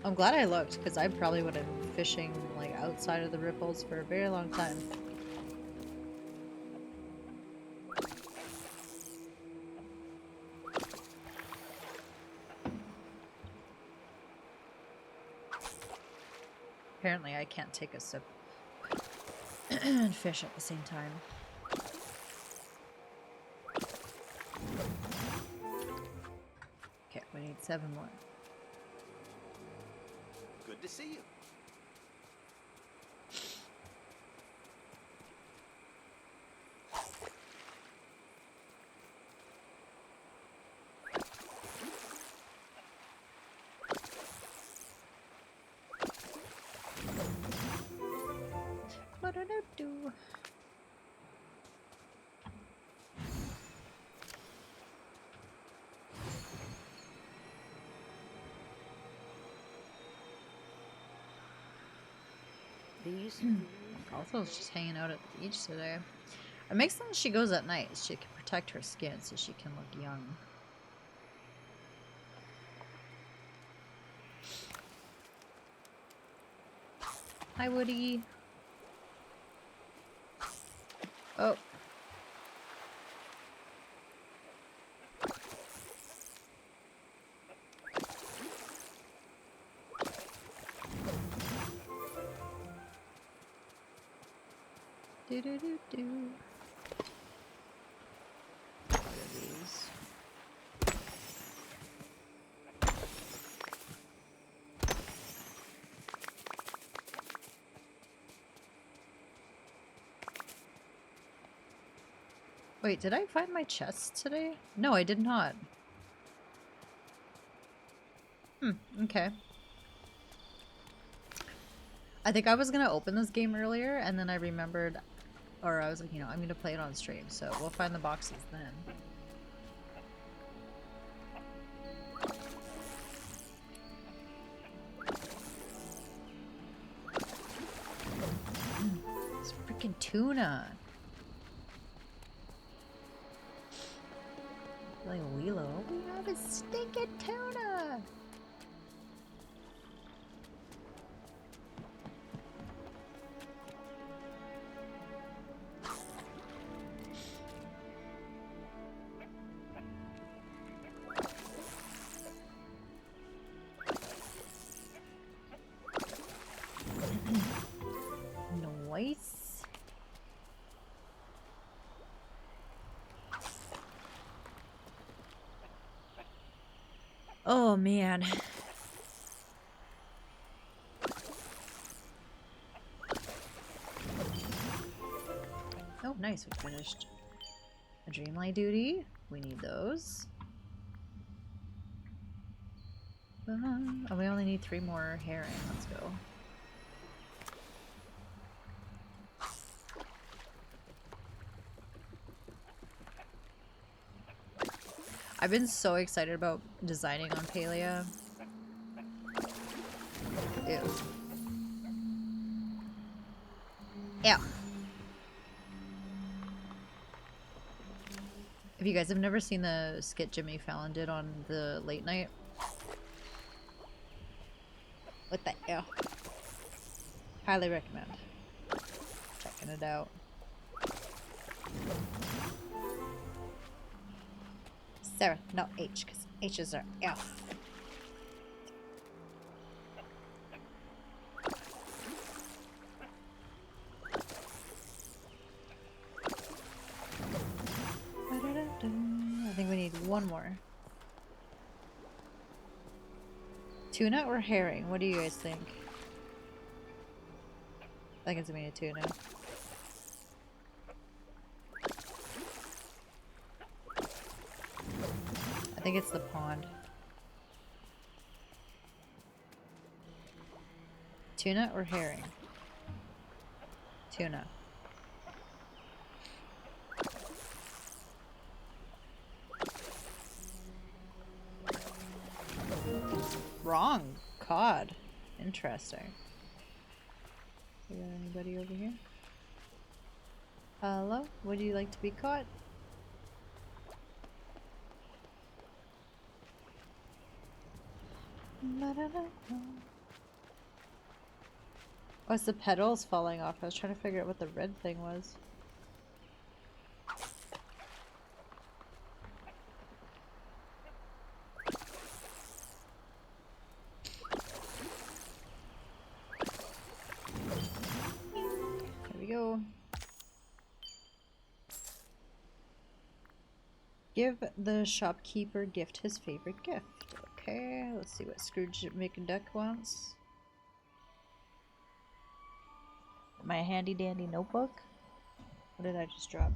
S1: I'm glad I looked, because I probably would have been fishing like outside of the ripples for a very long time. Apparently I can't take a sip and fish at the same time. Okay, we need 7 more.
S5: Good to see you.
S1: What did I do?
S5: These.
S1: Also, just hanging out at the beach today. It makes sense she goes at night. She can protect her skin so she can look young. Hi, Woody. Oh. Do do do do. What are these? Wait, did I find my chest today? No, I did not. Okay. I think I was gonna open this game earlier, and then I remembered, or I was like, you know, I'm gonna play it on stream, so we'll find the boxes then. It's freaking tuna. Like Wheelo, we have a stinking tuna. Nice. Oh man. Oh, nice, we finished a Dreamlight duty. We need those. Oh, we only need 3 more herring. Let's go. I've been so excited about designing on Palia. Ew. Ew. If you guys have never seen the skit Jimmy Fallon did on the late night. What the hell? Highly recommend checking it out. Sarah, no H, because H's are F. I think we need 1 more. Tuna or herring? What do you guys think? I think it's gonna be a tuna. I think it's the pond. Tuna or herring? Tuna. Wrong. Cod. Interesting. We got anybody over here? Hello? Would you like to be caught? Oh, it's the petals falling off. I was trying to figure out what the red thing was. There we go. Give the shopkeeper gift his favorite gift. Okay, let's see what Scrooge McDuck wants. My handy dandy notebook? What did I just drop?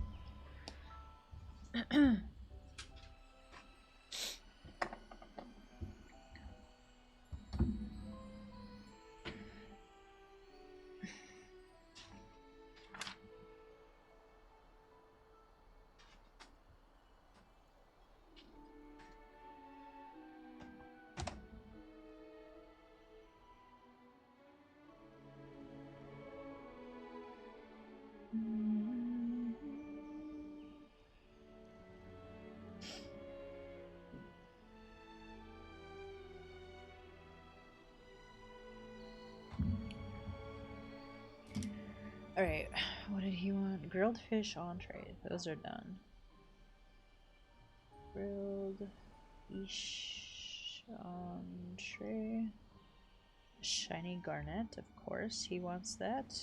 S1: Alright, what did he want? Grilled fish entree. Those are done. Grilled fish entree. Shiny garnet, of course. He wants that.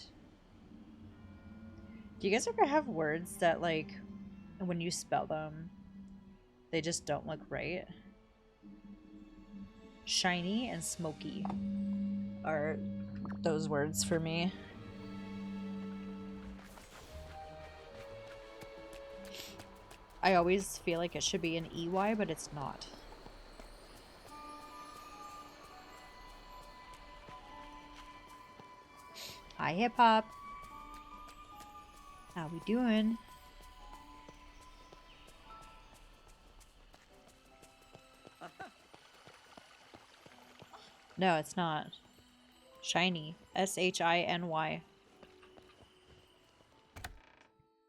S1: Do you guys ever have words that, like, when you spell them, they just don't look right? Shiny and smoky are those words for me. I always feel like it should be an EY, but it's not. Hi, Hip Hop. How we doing? No, it's not. Shiny. S-H-I-N-Y.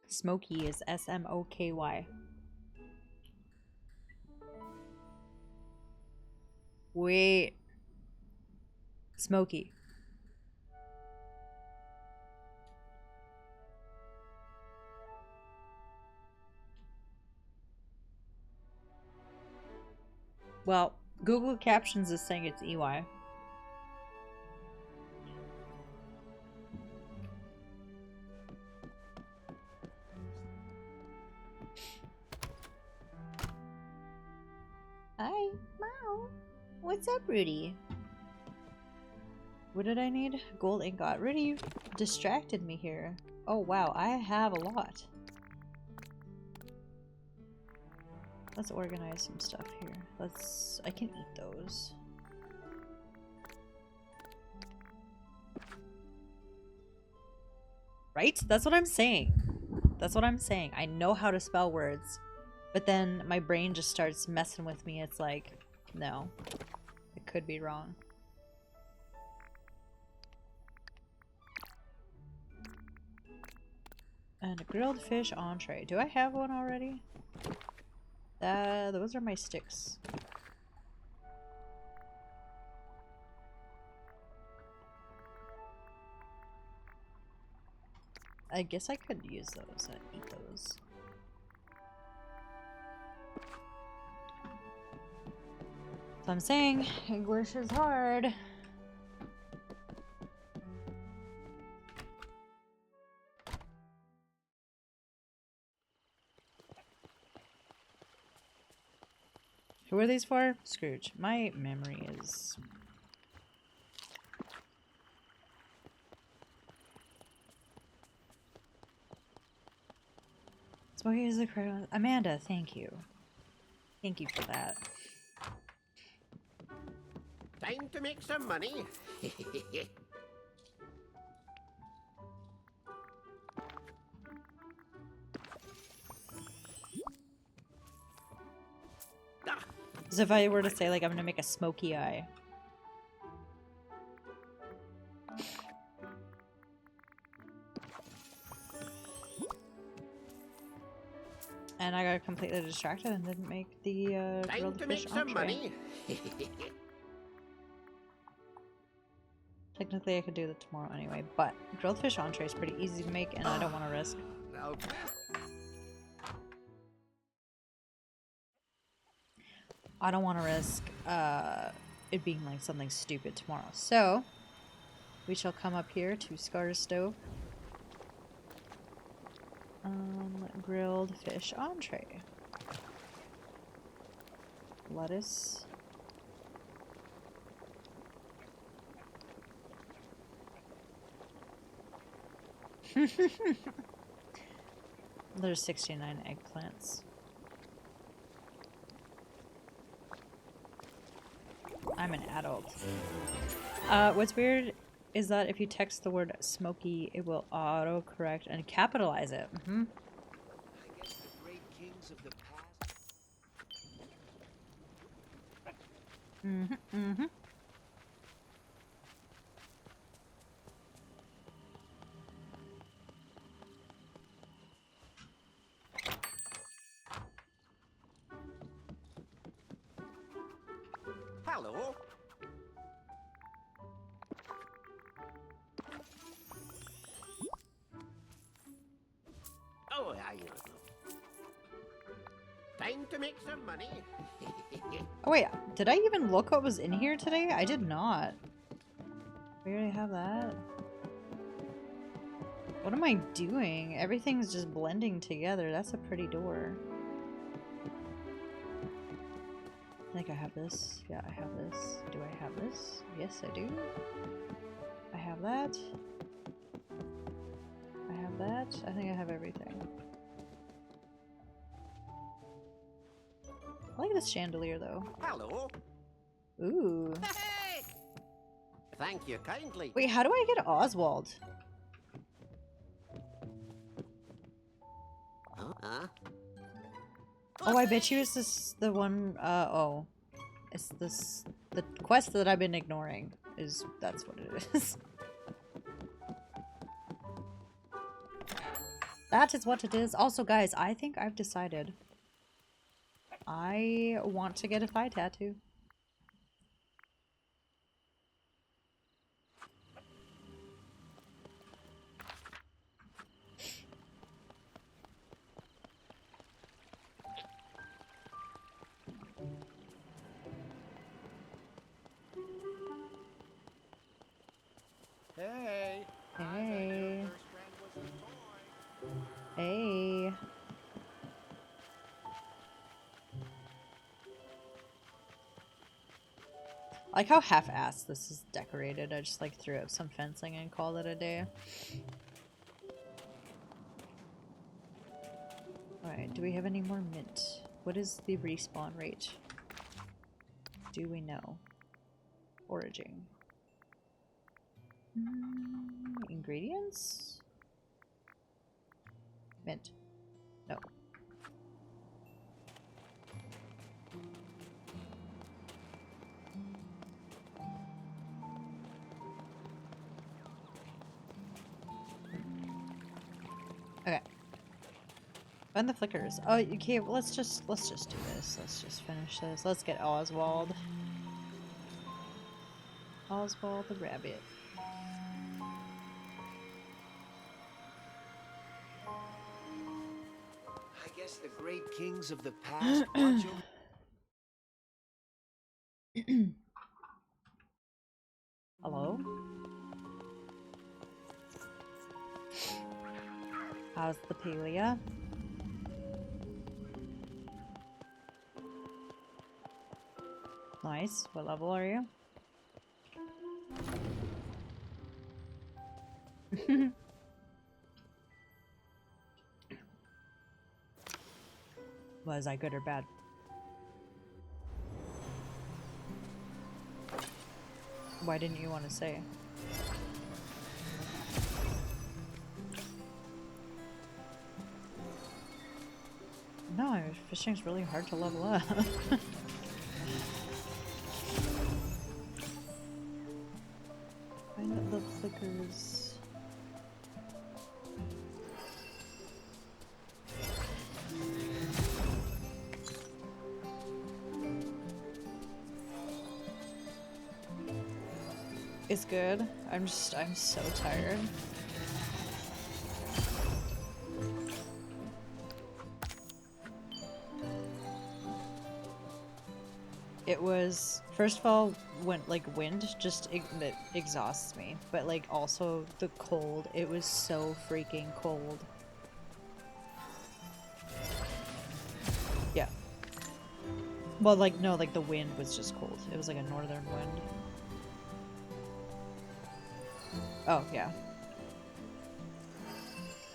S1: Smoky is S-M-O-K-Y. Wait. Smoky. Well, Google Captions is saying it's EY. Hi, Meow. What's up, Rudy? What did I need? Gold ingot. Rudy, you distracted me here. Oh wow, I have a lot. Let's organize some stuff here. I can eat those. Right? That's what I'm saying. That's what I'm saying. I know how to spell words. But then my brain just starts messing with me. It's like, no. It could be wrong. And a grilled fish entree. Do I have one already? Those are my sticks. I guess I could use those and eat those. So I'm saying English is hard. Who are these for? Scrooge. My memory is... Smoky is the correct... Amanda, thank you. Thank you for that.
S2: Time to make some money.
S1: As if I were to say, like, I'm gonna make a smoky eye. And I got completely distracted and didn't make the
S2: Time
S1: grilled
S2: to
S1: fish
S2: make some
S1: entree.
S2: money.
S1: Technically, I could do that tomorrow anyway, but grilled fish entree is pretty easy to make, and I don't want to risk.
S2: Now,
S1: I don't want to risk it being like something stupid tomorrow. So we shall come up here to Scar's stove. Grilled fish entree. Lettuce. There's 69 eggplants. I'm an adult. What's weird is that if you text the word smoky, it will auto-correct and capitalize it.
S5: I guess the great kings of the past.
S2: hello. Oh, I know. Time to make some money.
S1: Oh wait, did I even look what was in here today? I did not. We already have that. What am I doing? Everything's just blending together. That's a pretty door. I think I have this. Yeah, I have this. Do I have this? Yes, I do. I have that. I have that. I think I have everything. I like this chandelier though.
S2: Hello.
S1: Ooh.
S2: Hey! Thank you kindly.
S1: Wait, how do I get Oswald?
S2: Huh?
S1: Oh, I bet you it's this the one oh. It's this the quest that I've been ignoring is that's what it is. That is what it is. Also guys, I think I've decided I want to get a thigh tattoo.
S5: Hey.
S1: Hey. Hey. I like how half-assed this is decorated. I just like threw up some fencing and called it a day. Alright, do we have any more mint? What is the respawn rate? Do we know? Foraging. Ingredients? Mint. No. Okay. Find the flickers. Oh, okay. Well, let's just do this. Let's just finish this. Let's get Oswald. Oswald the rabbit.
S5: I guess the great kings of the past watch over.
S1: Hello? How's the Pelia? Nice. What level are you? Was I good or bad? Why didn't you want to say? No, fishing's really hard to level up. It's good. I'm so tired. It was, first of all, when like wind just that exhausts me, but like also the cold. It was so freaking cold. Yeah. Well, like no, like the wind was just cold. It was like a northern wind. Oh, yeah.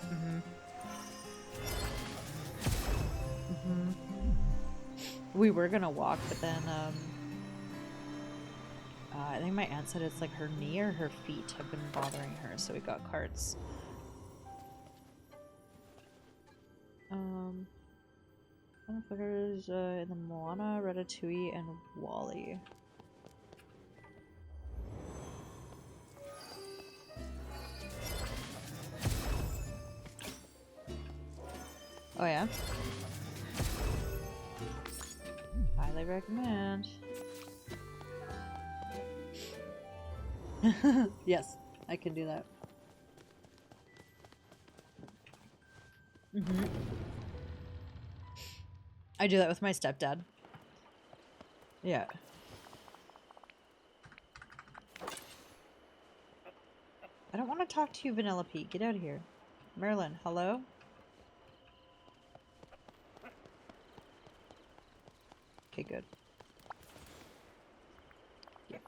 S1: Mhm. Mhm. We were gonna walk, but then I think my aunt said it's like her knee or her feet have been bothering her, so we got carts. Motherfuckers in the Moana, Ratatouille, and Wally. Oh yeah? Highly recommend. Yes, I can do that. Mm-hmm. I do that with my stepdad. Yeah. I don't want to talk to you, Vanellope. Get out of here. Merlin, hello? Okay, good. Yeah.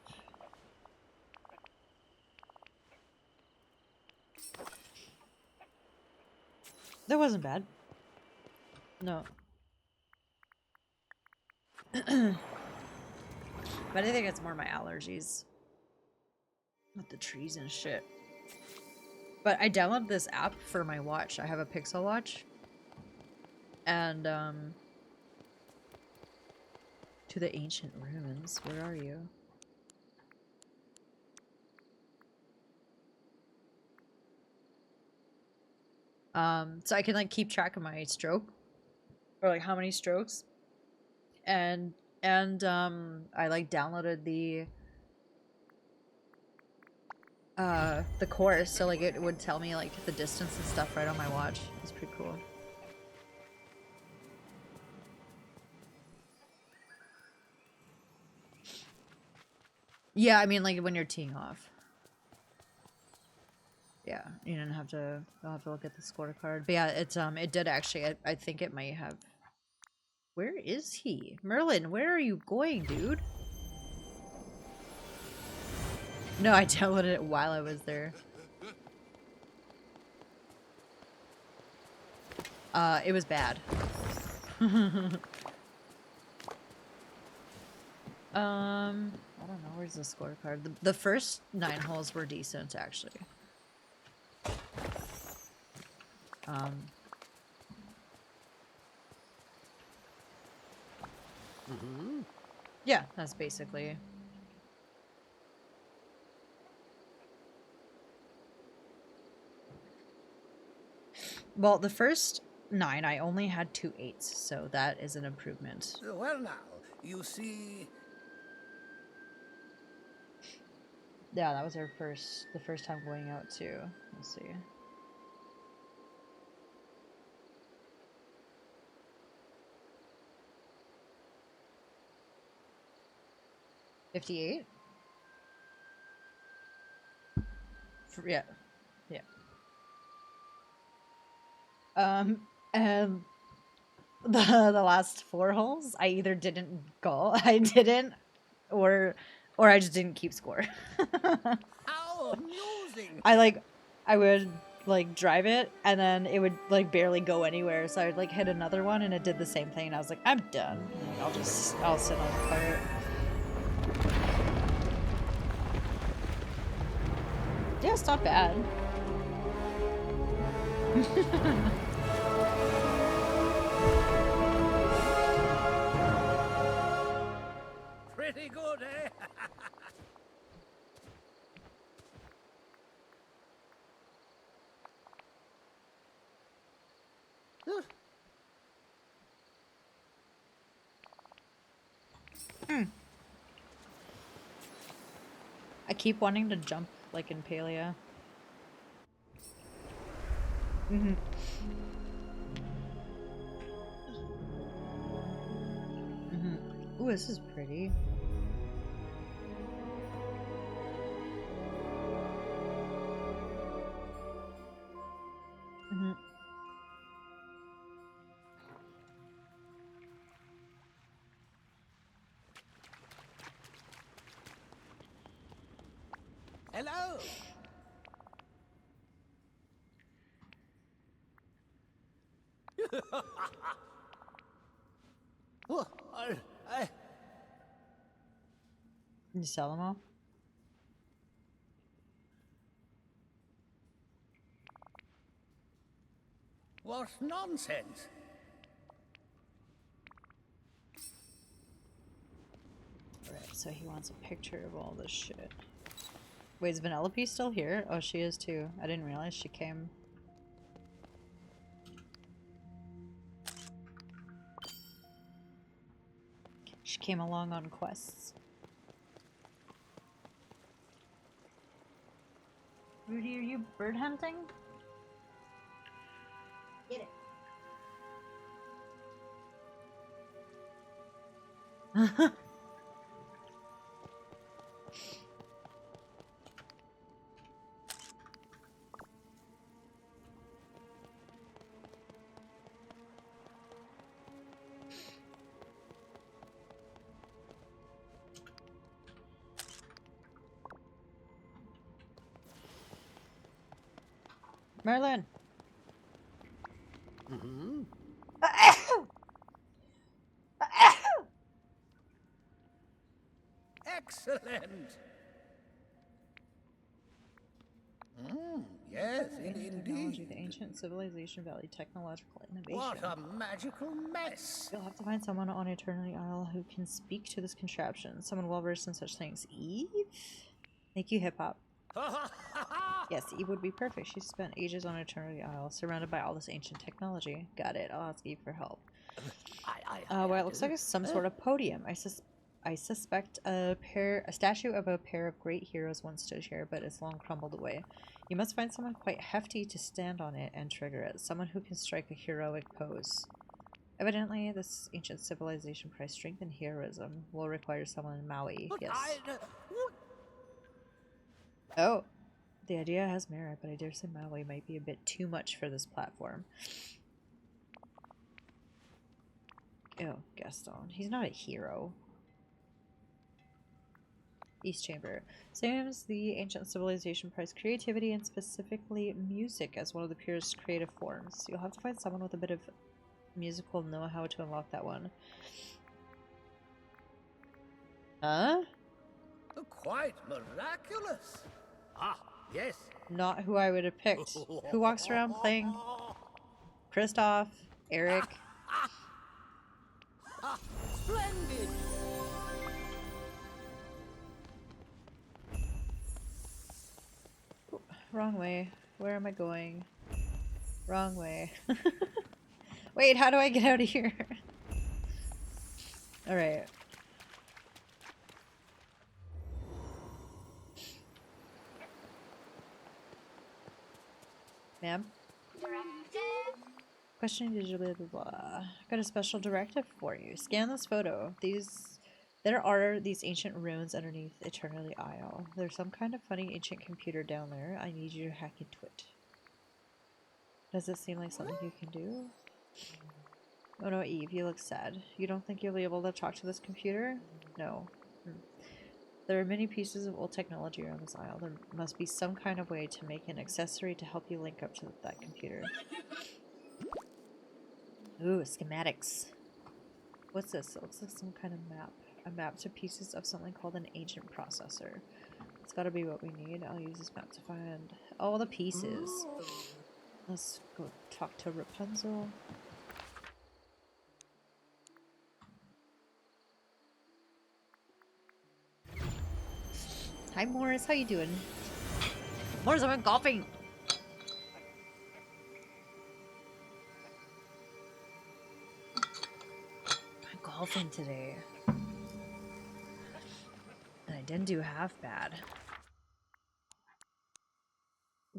S1: That wasn't bad. No. But I think it's more my allergies. With the trees and shit. But I downloaded this app for my watch. I have a Pixel watch. And, to the ancient ruins. Where are you? So I can, like, keep track of my stroke. Or, like, how many strokes. And, I, like, downloaded the course. So, like, it would tell me, like, the distance and stuff right on my watch. It's pretty cool. Yeah, I mean, like, when you're teeing off. Yeah, you didn't have to. I'll have to look at the scorecard. But yeah, it's it did actually. I think it might have. Where is he, Merlin? Where are you going, dude? No, I downloaded it while I was there. It was bad. I don't know. Where's the scorecard? The first 9 holes were decent, actually. Yeah, that's basically. Well, the first 9, I only had 2 8s, so that is an improvement.
S2: Well, now, you see.
S1: Yeah, that was the first time going out too. Let's see. $58? Yeah. Yeah. And the last 4 holes, I either didn't go, or I just didn't keep score.
S2: How amusing!
S1: I would like drive it and then it would like barely go anywhere. So I would like hit another one and it did the same thing and I was like, I'm done. Like, I'll sit on the cart. Yeah, it's not bad.
S2: Pretty good, eh?
S1: keep wanting to jump like in Palia. Mm-hmm. Mm-hmm. Ooh, this is pretty. Mm-hmm.
S2: Hello. Oh, I...
S1: You sell them all?
S2: What nonsense!
S1: Alright, so he wants a picture of all this shit. Wait, is Vanellope still here? Oh, she is too. I didn't realize she came. She came along on quests. Rudy, are you bird hunting? Get it. Merlin!
S2: Mm-hmm. Excellent! Yes,
S1: Technology,
S2: indeed.
S1: the ancient civilization valley, technological innovation.
S2: What a magical mess!
S1: You'll have to find someone on Eternity Isle who can speak to this contraption. Someone well versed in such things. Eve? Thank you, hip hop. Yes, Eve would be perfect. She spent ages on Eternity Isle, surrounded by all this ancient technology. Got it. I'll ask Eve for help. Well, it looks like it's some sort of podium. I suspect a statue of a pair of great heroes once stood here, but it's long crumbled away. You must find someone quite hefty to stand on it and trigger it. Someone who can strike a heroic pose. Evidently, this ancient civilization prized strength and heroism will require someone in Maui. Yes. Oh, the idea has merit, but I dare say Maui might be a bit too much for this platform. Oh, Gaston. He's not a hero. East Chamber. Seems the ancient civilization prized creativity and specifically music as one of the purest creative forms. You'll have to find someone with a bit of musical know-how to unlock that one. Huh?
S2: Quite miraculous! Ah, yes.
S1: Not who I would have picked. Who walks around playing Kristoff, Eric?
S2: Splendid!
S1: Wrong way. Where am I going? Wrong way. Wait, how do I get out of here? Alright. Ma'am? Questioning digital blah blah blah. Got a special directive for you. Scan this photo. There are these ancient ruins underneath Eternity Isle. There's some kind of funny ancient computer down there. I need you to hack into it. Does it seem like something you can do? Oh no, Eve, you look sad. You don't think you'll be able to talk to this computer? No. There are many pieces of old technology around this isle. There must be some kind of way to make an accessory to help you link up to that computer. Ooh, schematics. What's this? It looks like some kind of map. A map to pieces of something called an ancient processor. It's gotta be what we need. I'll use this map to find all the pieces. Let's go talk to Rapunzel. Hi Morris, how you doing? Morris, I'm golfing! I'm golfing today. And I didn't do half bad.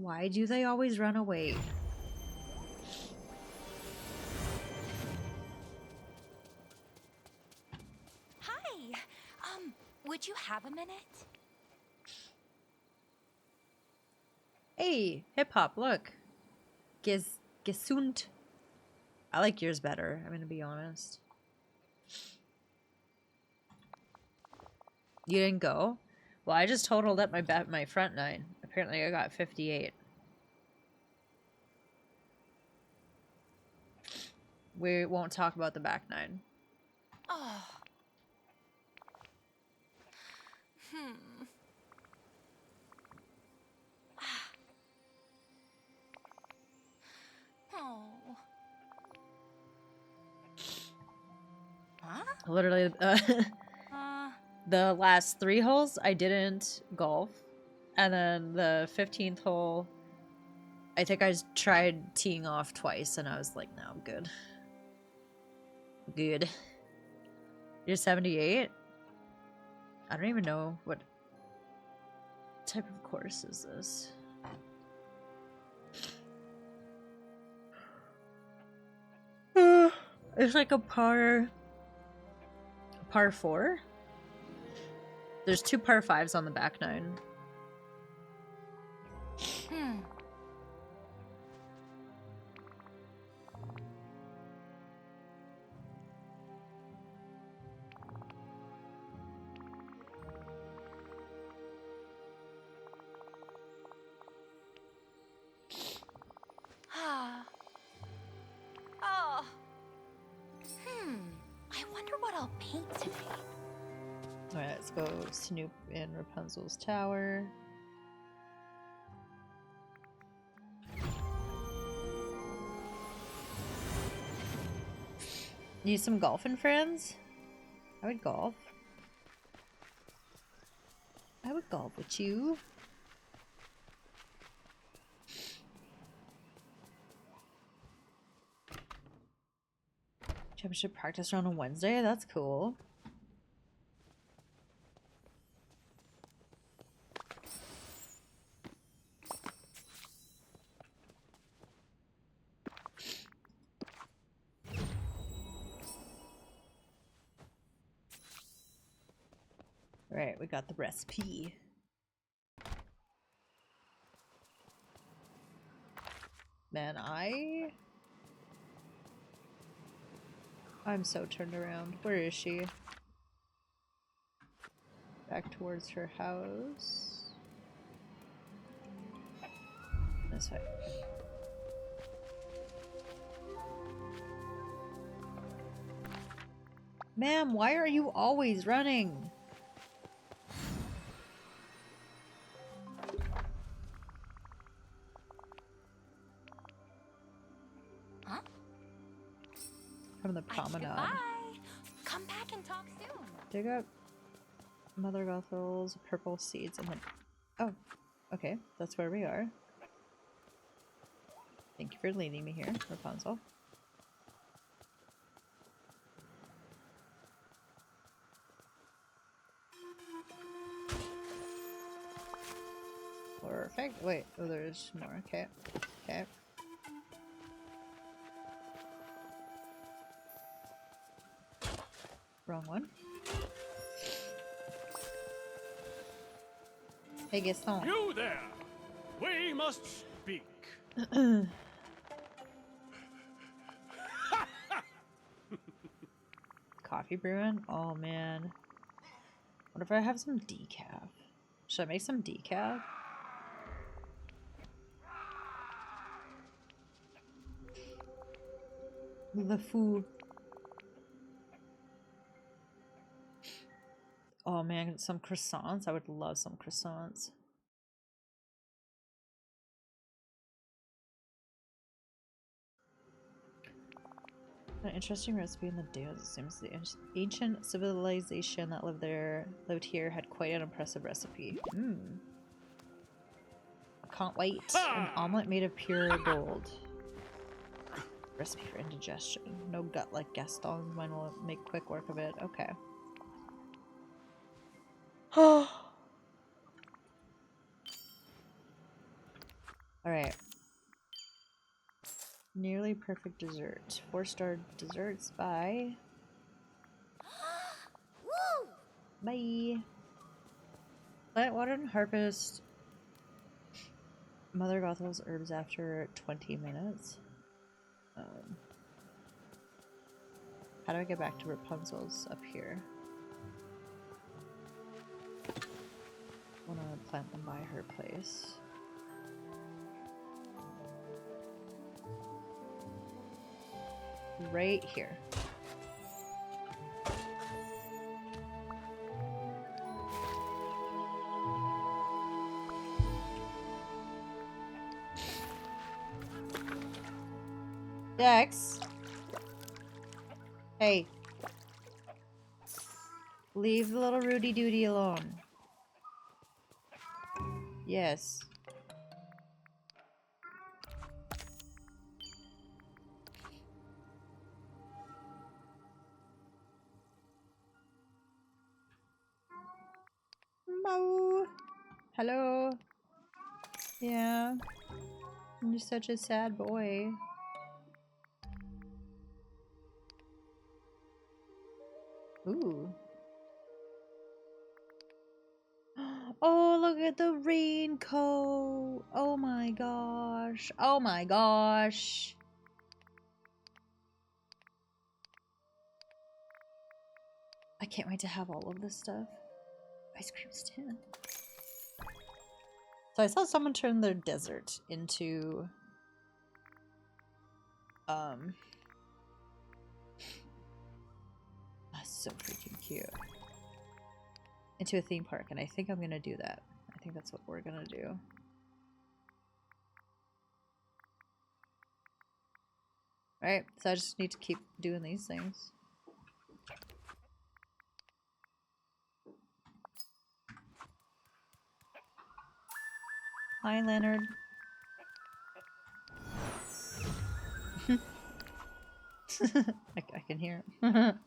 S1: Why do they always run away?
S4: Hi. Would you have a minute?
S1: Hey, hip hop, look. Gesund. I like yours better, I'm gonna be honest. You didn't go? Well, I just totaled up my front nine. Apparently I got 58. We won't talk about the back nine.
S4: Oh. Hmm. Oh. Huh?
S1: Literally, the last 3 holes I didn't golf. And then the 15th hole, I think I tried teeing off twice and I was like, no, I'm good. Good. You're 78? I don't even know what type of course is this. It's like a par 4. There's 2 par 5s on the back nine.
S4: Hmm. Oh. I wonder what I'll paint today.
S1: Alright, let's go snoop in Rapunzel's tower. Need some golfing friends? I would golf. I would golf with you. Championship practice round on Wednesday? That's cool. Alright, we got the recipe. Man, I'm so turned around. Where is she? Back towards her house. This way. Ma'am, why are you always running?
S4: Huh?
S1: From the
S4: I said
S1: promenade.
S4: bye. Come back and talk soon.
S1: Dig up Mother Gothel's purple seeds and then... Oh, okay. That's where we are. Thank you for leading me here, Rapunzel. Perfect. Wait, oh, there's more. Okay. Okay. Wrong one. Hey, Gaston.
S3: You there! We must speak.
S1: Coffee brewing? Oh, man. What if I have some decaf? Should I make some decaf? The foo. Oh man, some croissants? I would love some croissants. An interesting recipe in the Dales. It seems the ancient civilization that lived here had quite an impressive recipe. I can't wait. An omelet made of pure gold. Recipe for indigestion. No gut like Gaston's. Mine will make quick work of it. Okay. Alright. Nearly perfect dessert. 4-star desserts by...
S4: Woo!
S1: Bye! Plant, water, and harvest Mother Gothel's herbs after 20 minutes. How do I get back to Rapunzel's up here? I want to plant them by her place. Right here. Dex. Hey. Leave the little Rudy Doody alone. Yes. Mo. Hello. Yeah. You're such a sad boy. Ooh. Oh, look at the raincoat. Oh my gosh. Oh my gosh. I can't wait to have all of this stuff. Ice cream stand. So I saw someone turn their desert into that's so freaking cute. Into a theme park, and I think I'm gonna do that. I think that's what we're gonna do. Alright, so I just need to keep doing these things. Hi, Leonard. I can hear him.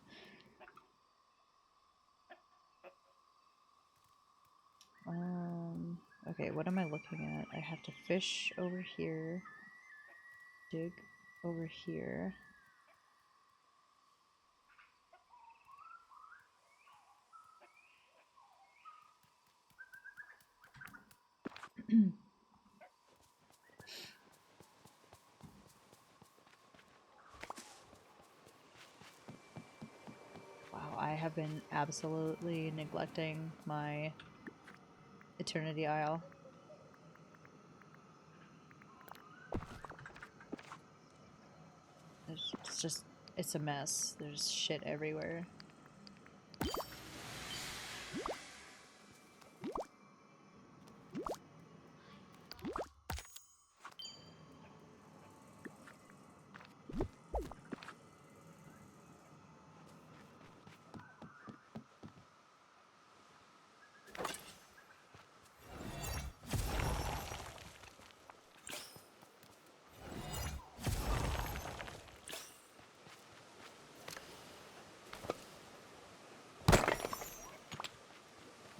S1: Okay, what am I looking at? I have to fish over here. Dig over here. Wow, I have been absolutely neglecting my Eternity Isle. It's just, it's a mess. There's shit everywhere.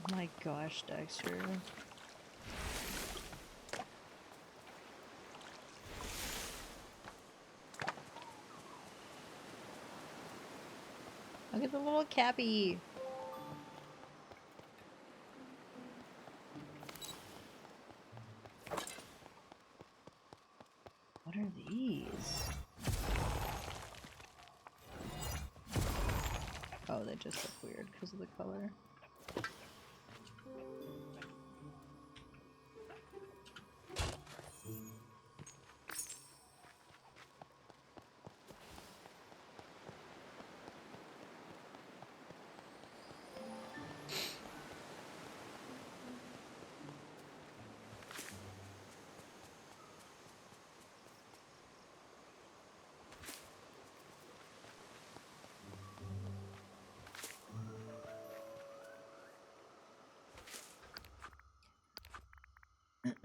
S1: Oh my gosh, Dexter. Look at the little cappy. What are these? Oh, they just look weird because of the color.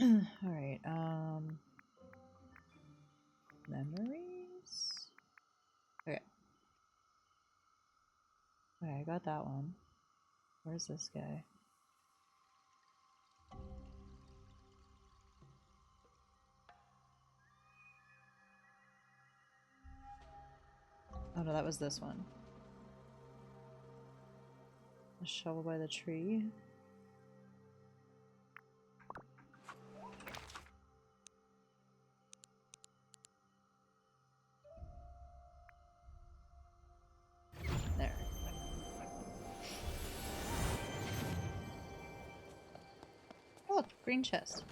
S1: Alright, memories? Okay. Okay, I got that one. Where's this guy? Oh no, that was this one. A shovel by the tree. There. Oh, green chest.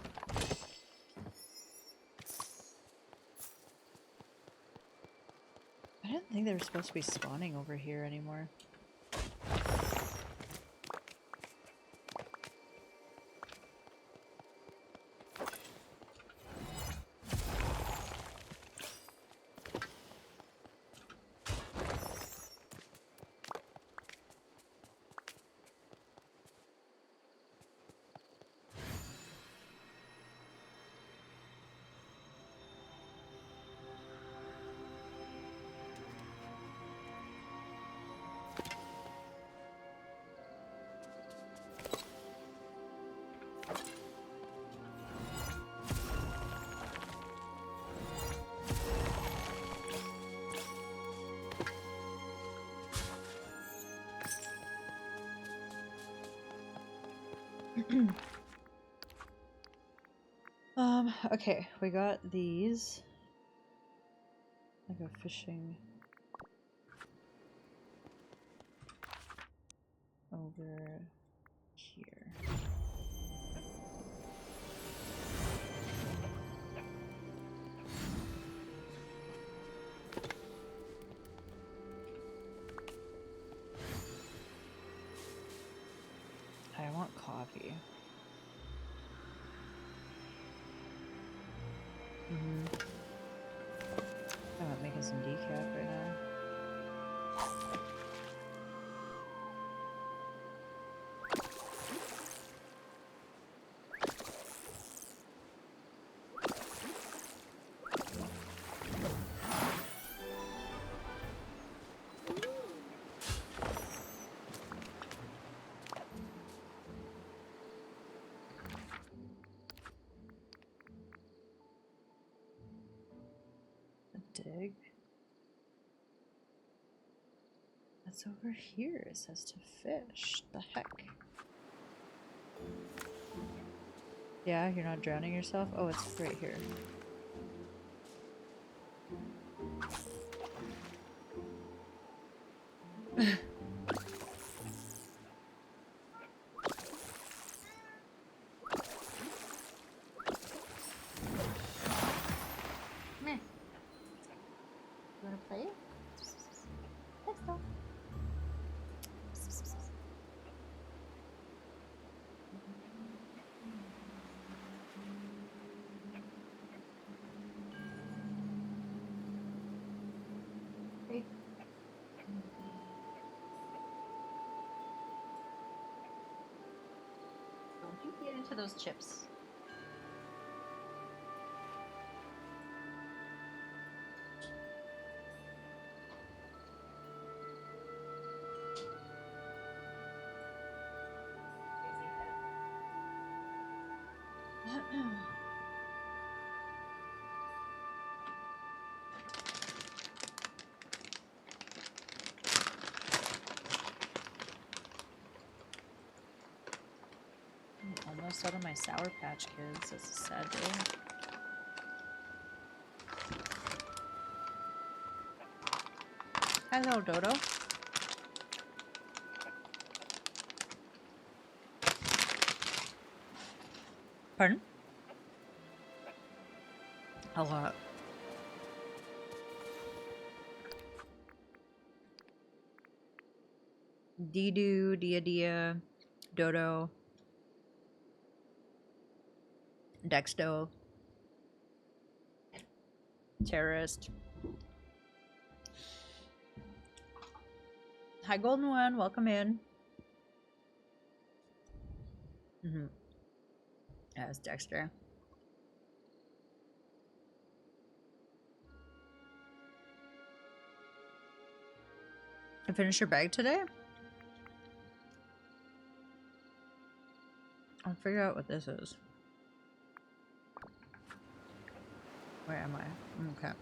S1: I didn't think they were supposed to be spawning over here anymore. Okay, we got these. I go fishing over here. I want coffee. I'm not making some decaf right now. A dig. That's over here. It says to fish. The heck? Yeah, you're not drowning yourself? Oh, it's right here. Meh. You wanna play? Let's go. Hey. Don't you get into those chips. I'm almost out of my Sour Patch Kids. That's a sad day. Hello, Dodo. Pardon? A lot. Dee-doo, dia, Dodo, Dexto, Terrorist. Hi, Golden One. Welcome in. That's Dexter. You finished your bag today? I'll figure out what this is. Where am I? Okay.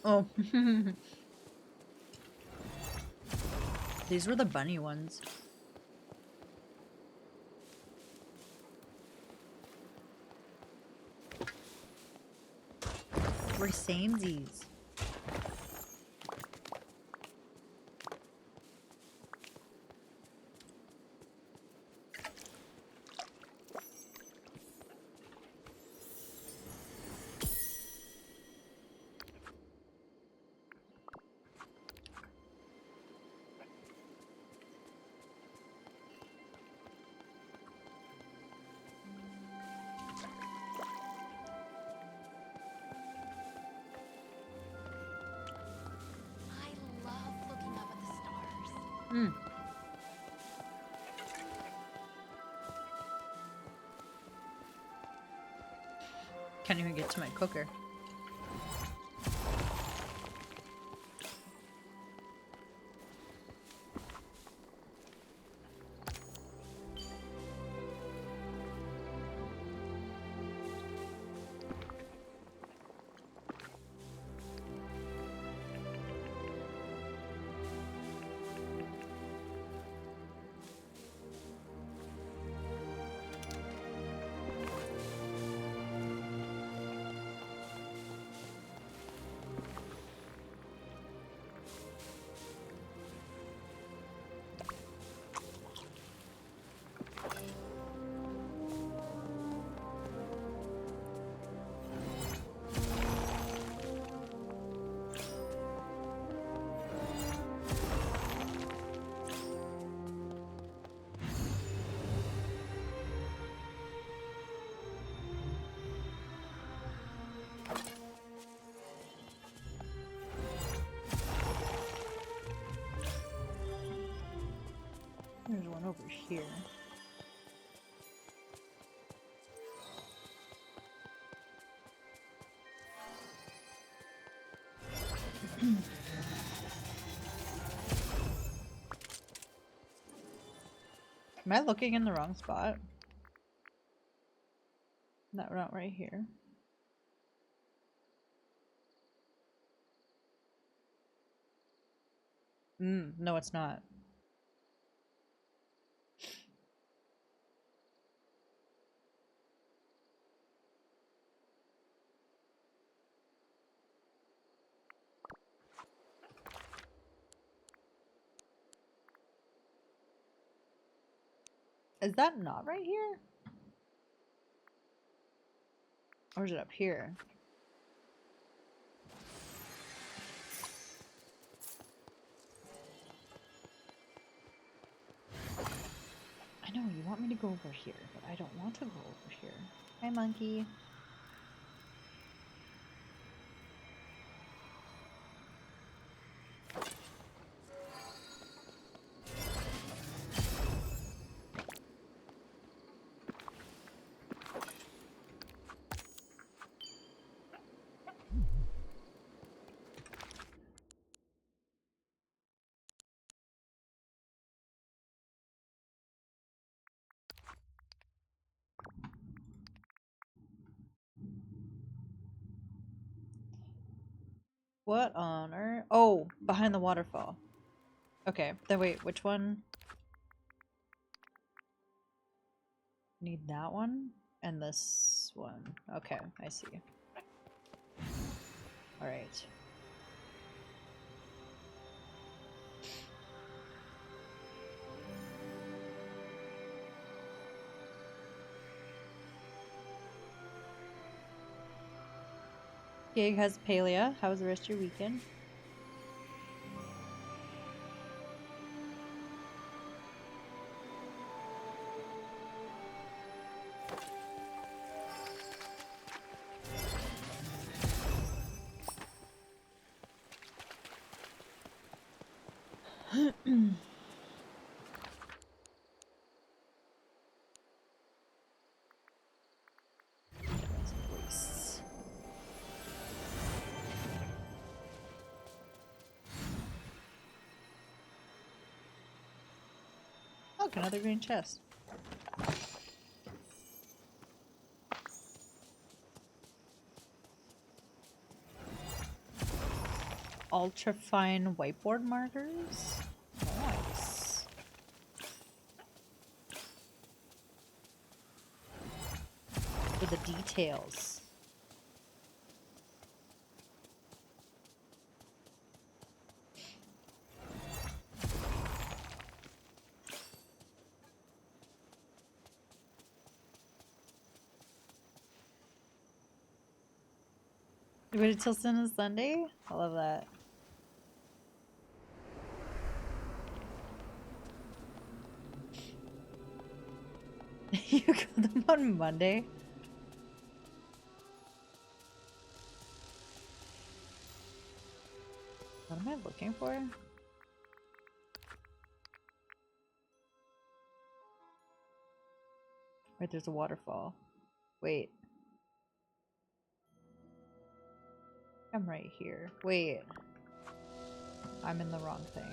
S1: Oh. These were the bunny ones. We're samesies.
S4: I love looking up at the stars.
S1: Mm. Can't even get to my cooker. There's one over here. Am I looking in the wrong spot? Not right here. No, it's not. Is that not right here? Or is it up here? I know, you want me to go over here, but I don't want to go over here. Hi, monkey. What on earth? Oh, behind the waterfall. Okay, then wait, which one? Need that one and this one. Okay, I see. Alright. Gig has Palea. How was the rest of your weekend? Voice. Look, another green chest. ultra fine whiteboard markers. Nice. For the details. You waited till Sunday? I love that. You got them on Monday? What am I looking for? Right, there's a waterfall. Wait. I'm right here. Wait. I'm in the wrong thing.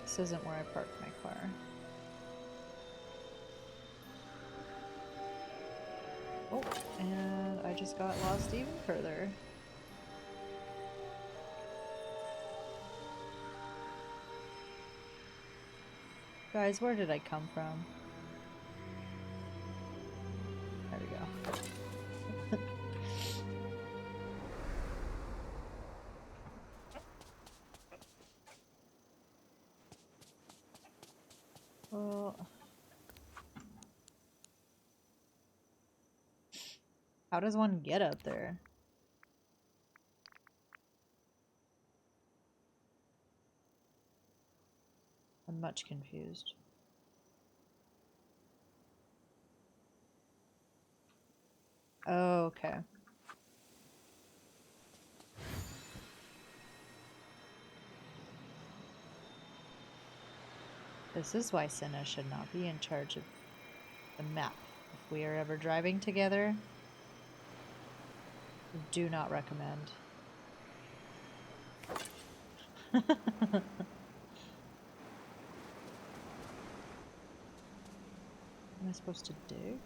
S1: This isn't where I parked my car. Oh, and I just got lost even further. Guys, where did I come from? There we go. Well, how does one get up there? I'm much confused. Oh, okay. This is why Senna should not be in charge of the map. If we are ever driving together, do not recommend. Am I supposed to dig?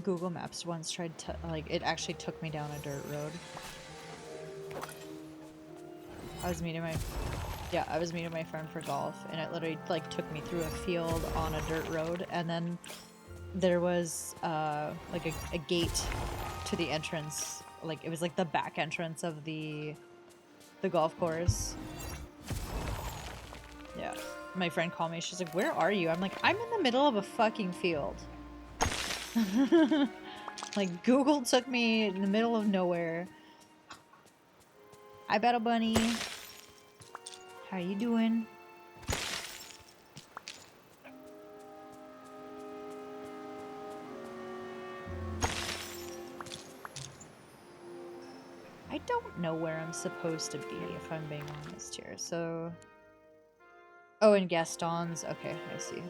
S1: Google Maps once tried to, like, it actually took me down a dirt road. I was meeting my friend for golf, and it literally, like, took me through a field on a dirt road, and then there was, like, a gate to the entrance. Like, it was, like, the back entrance of the golf course. Yeah. My friend called me, she's like, where are you? I'm like, I'm in the middle of a fucking field. Like, Google took me in the middle of nowhere. Hi, Battle Bunny. How you doing? I don't know where I'm supposed to be, if I'm being honest here. So... Oh, and Gaston's. Okay, I see.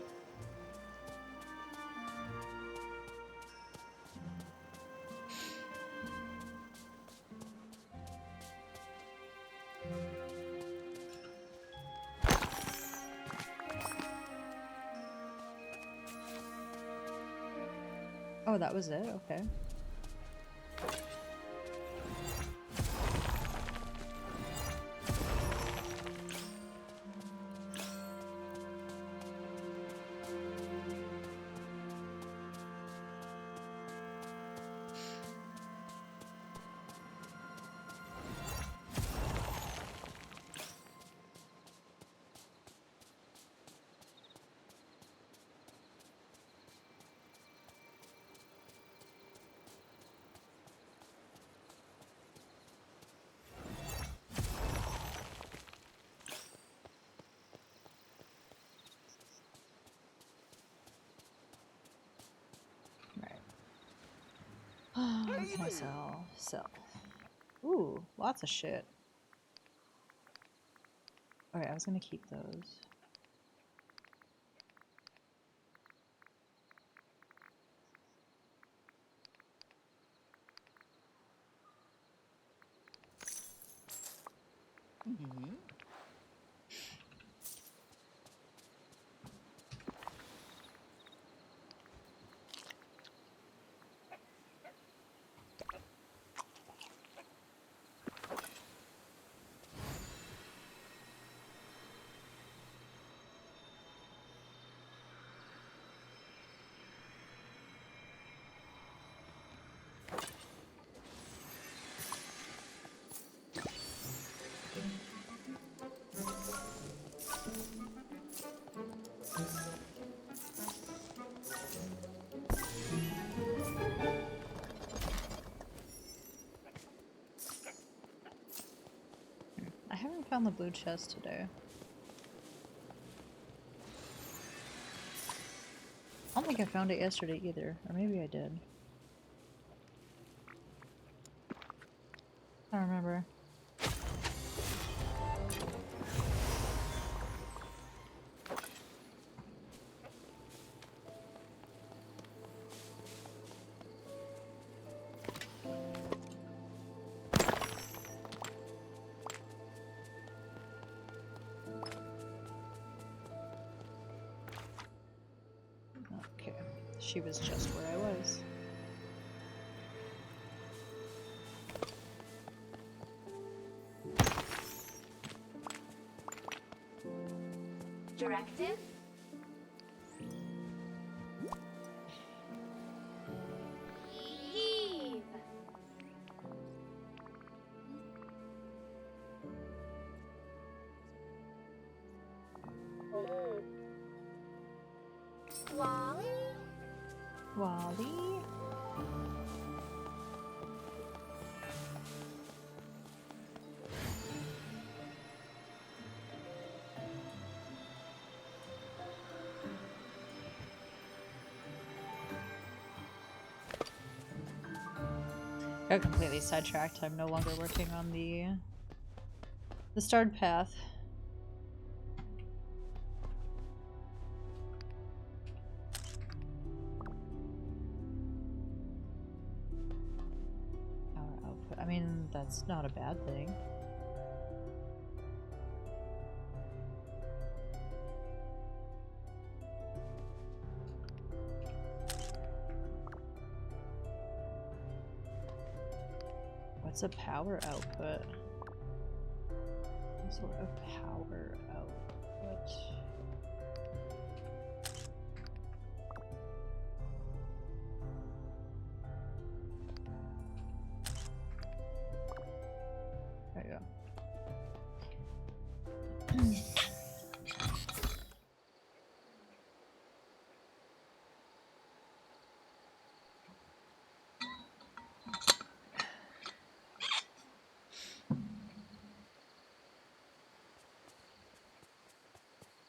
S1: Oh, that was it? Okay. What can I sell? Sell. Ooh, lots of shit. Alright, I was gonna keep those. I haven't found the blue chest today. I don't think I found it yesterday either, or maybe I did. I don't remember. Okay, she was just where I was.
S4: Directive? Heave! Wally?
S1: Wally? Got completely sidetracked. I'm no longer working on the starred path. Power output. I mean, that's not a bad thing. What's a power output? Some sort of power output. There you go.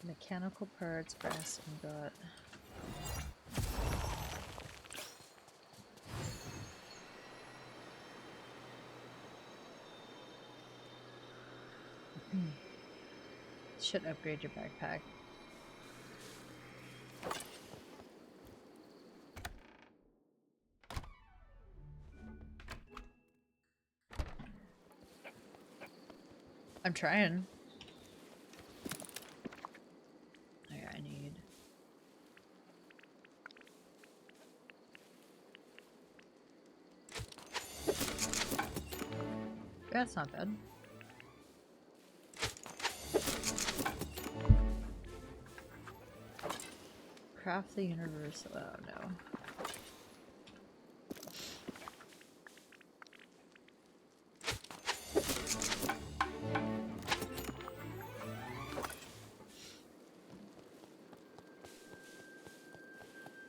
S1: Mechanical parts, brass ingot. Should upgrade your backpack. I'm trying. Okay, I need. That's not bad. Craft the universal. Oh no.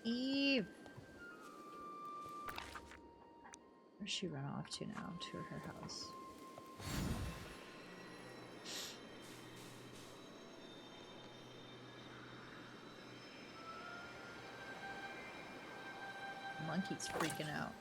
S1: Eve! Where's she run off to now? To her house. Monkey's freaking out.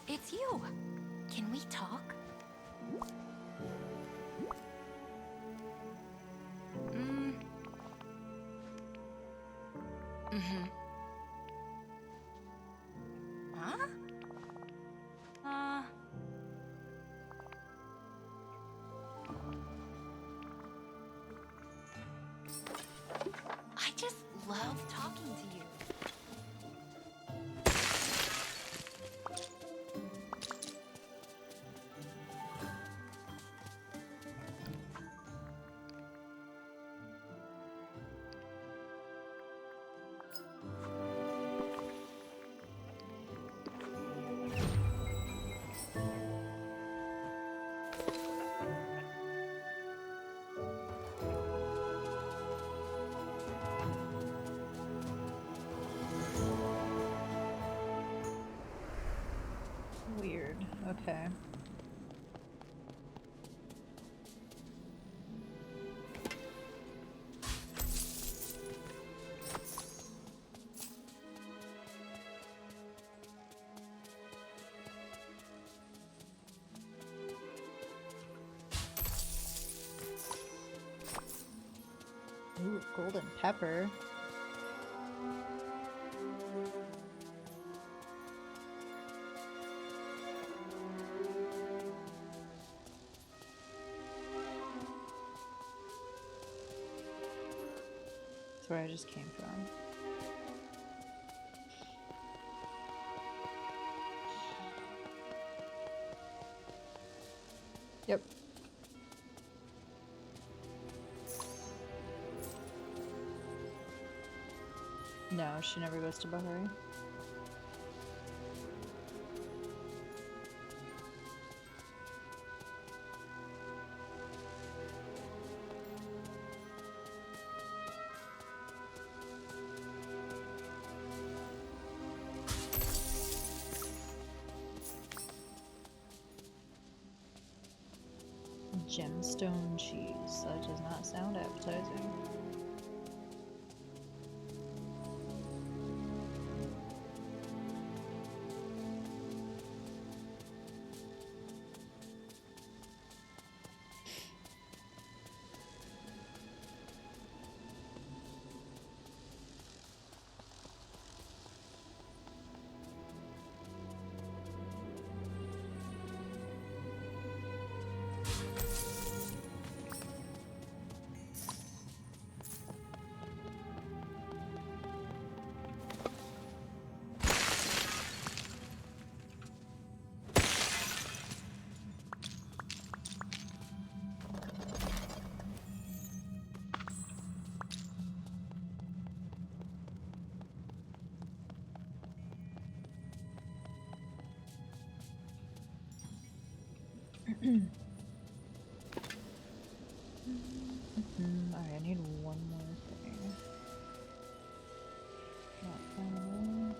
S4: It's you. Can we talk? Mm-hmm. Huh? I just love talking to you.
S1: Weird. Okay. Ooh, golden pepper. That's where I just came from. Yep. No, she never goes to Bahari. Gemstone cheese. That does not sound appetizing. Alright, I need one more thing. Not found.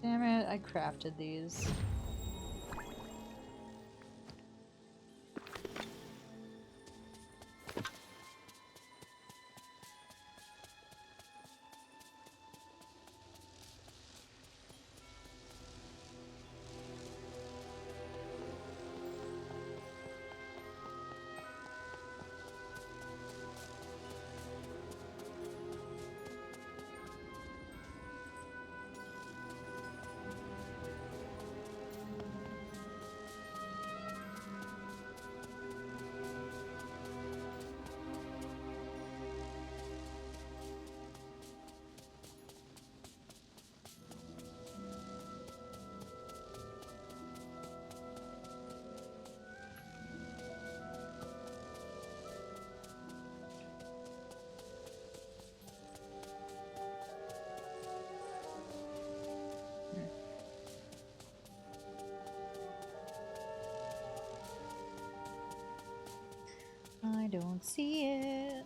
S1: Damn it, I crafted these. I don't see it.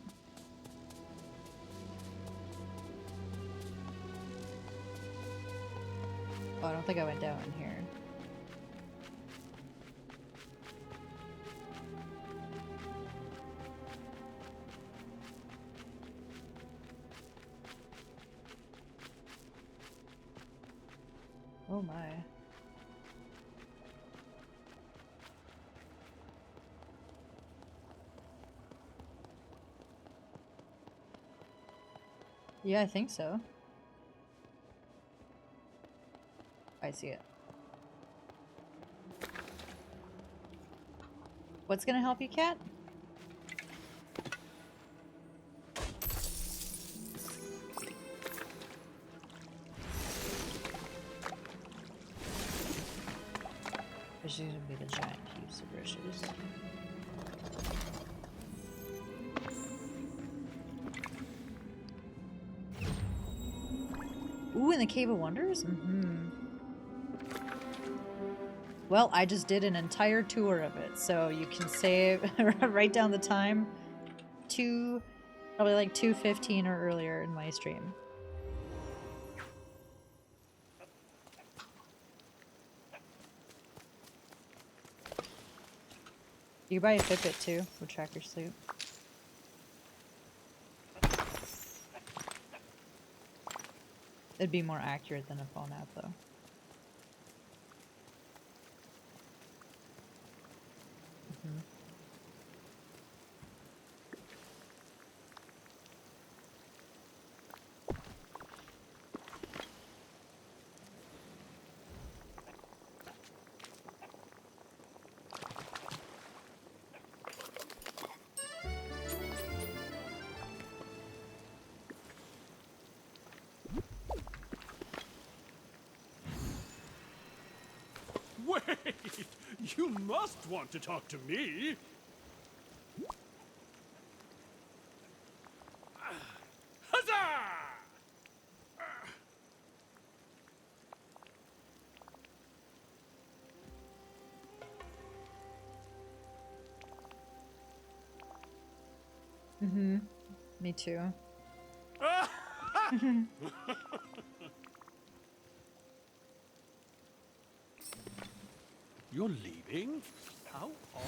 S1: Oh, I don't think I went down in here. Oh my. Yeah, I think so. I see it. What's gonna help you, cat? There's gonna be the giant heaps of bushes. Ooh, in the Cave of Wonders? Mm-hmm. Well, I just did an entire tour of it, so you can save, write down the time, probably like 2:15 or earlier in my stream. You buy a Fitbit too, for track your sleep. It'd be more accurate than a phone app, though. Mhm.
S3: Wait! You must want to talk to me! Huzzah!
S1: Mm-hmm. Me too.
S3: You're leaving? How odd.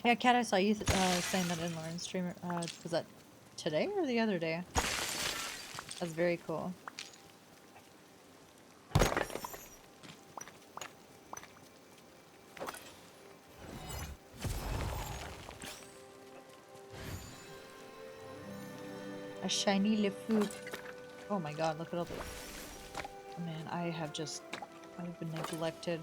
S1: Yeah, Kat, I saw you saying that in Lauren's stream. Was that today or the other day? That's very cool. A shiny LeFou. Oh my god, look at all the... Oh man, I've been neglected.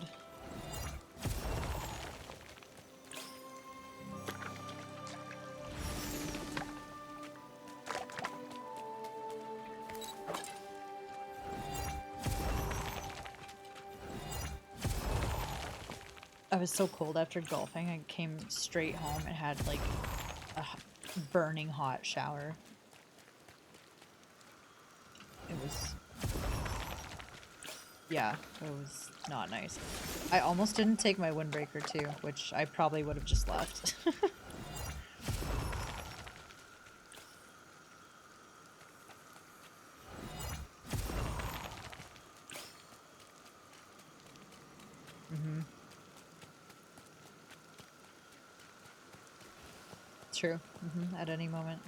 S1: I was so cold after golfing, I came straight home and had like a burning hot shower. It was... Yeah, it was not nice. I almost didn't take my windbreaker too, which I probably would have just left. Mm-hmm. True. Mm-hmm. At any moment.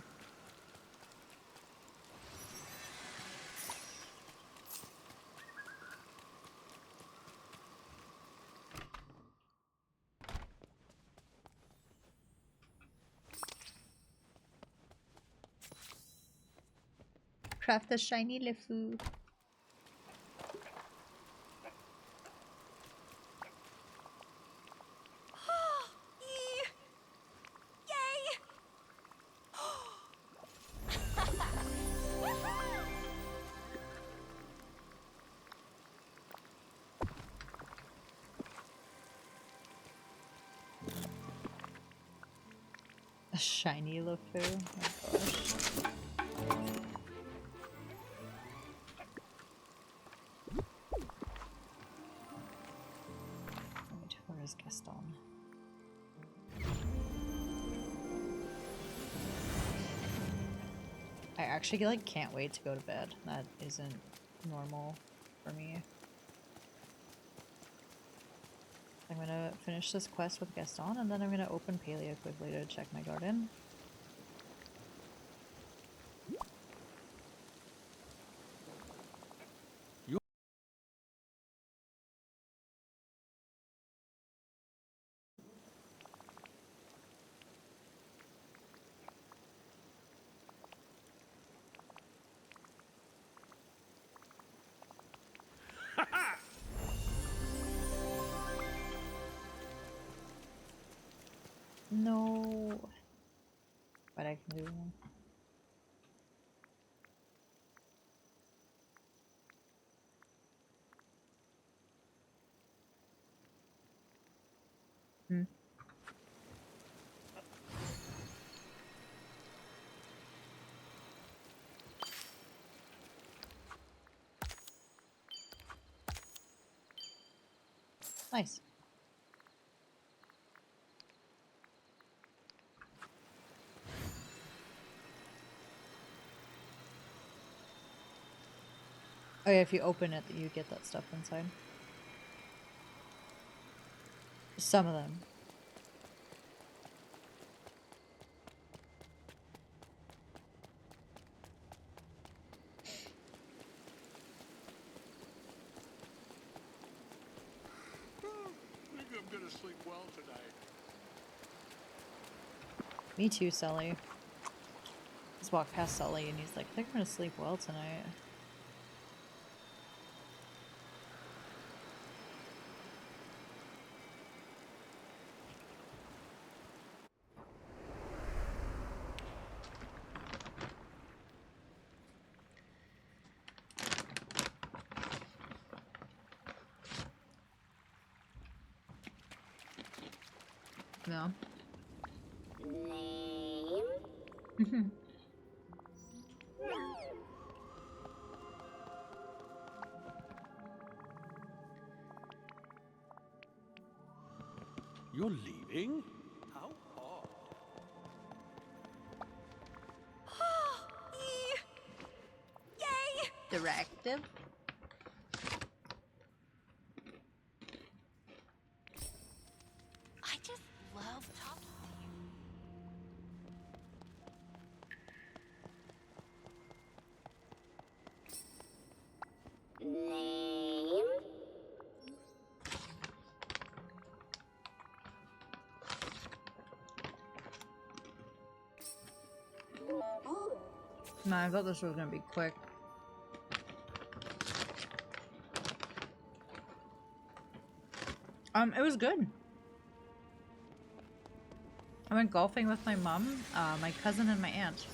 S1: Craft the shiny LeFou.
S4: Yay!
S1: A shiny LeFou. Oh my gosh. I actually like can't wait to go to bed. That isn't normal for me. I'm gonna finish this quest with Gaston and then I'm gonna open Paleo quickly to check my garden. No. But I can do one. Hmm. Nice. Oh yeah, if you open it, you get that stuff inside. Some of them.
S3: I think I'm gonna sleep well tonight.
S1: Me too, Sully. Just walked past Sully and he's like, I think I'm gonna sleep well tonight. No.
S4: Name?
S3: You're leaving? How odd.
S4: Yay!
S1: Directive?
S4: I just love talking to you. Name?
S1: Man, I thought this was gonna be quick. It was good. I went golfing with my mom, my cousin, and my aunt.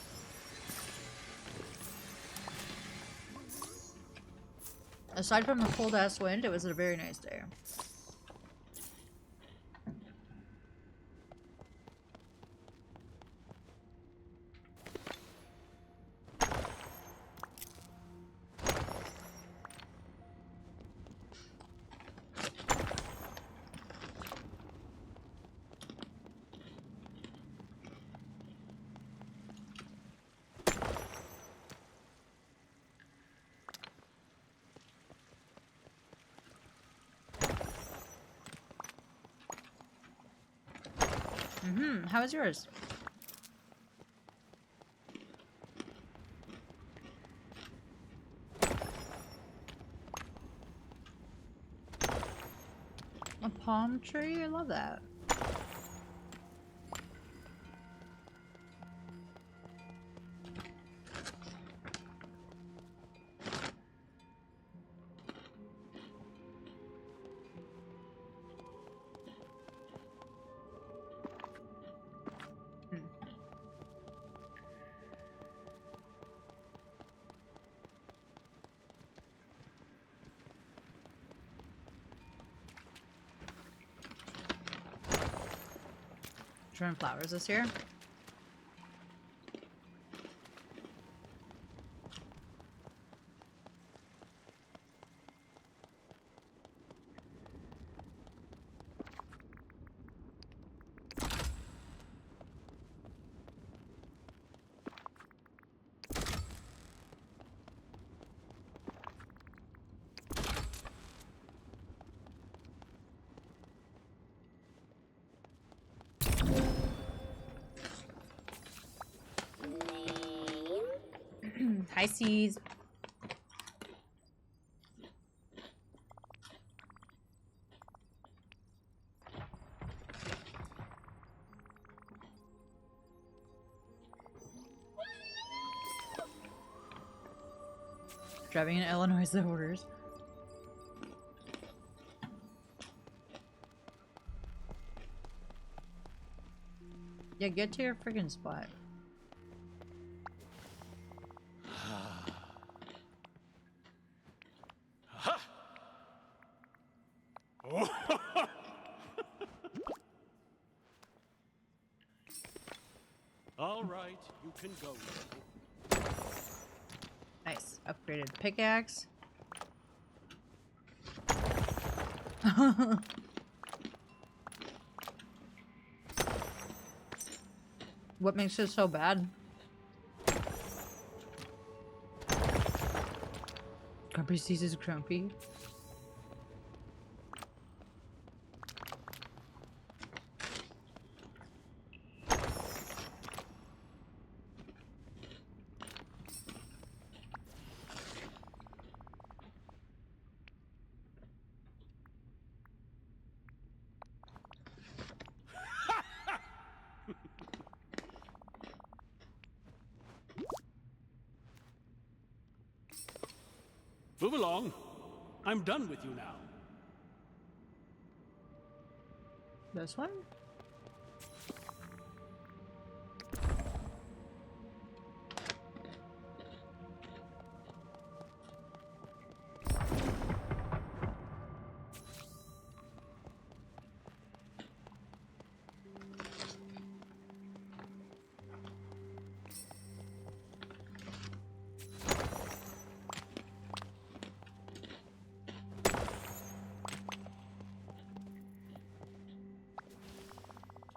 S1: Aside from the cold ass wind, it was a very nice day. How was yours? A palm tree? I love that. Trim flowers this year. Pisces. Driving in Illinois is the orders. Yeah, get to your friggin' spot.
S3: All right, you can go now.
S1: Nice. Upgraded pickaxe. What makes it so bad? Grumpy sees his grumpy.
S3: Move along. I'm done with you now.
S1: This one?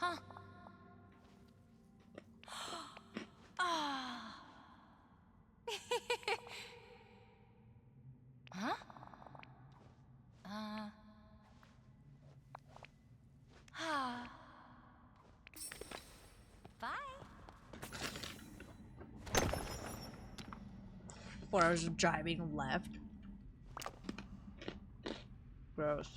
S4: Huh. Ah. Huh? Ah. Bye.
S1: 4 hours of driving left. Gross.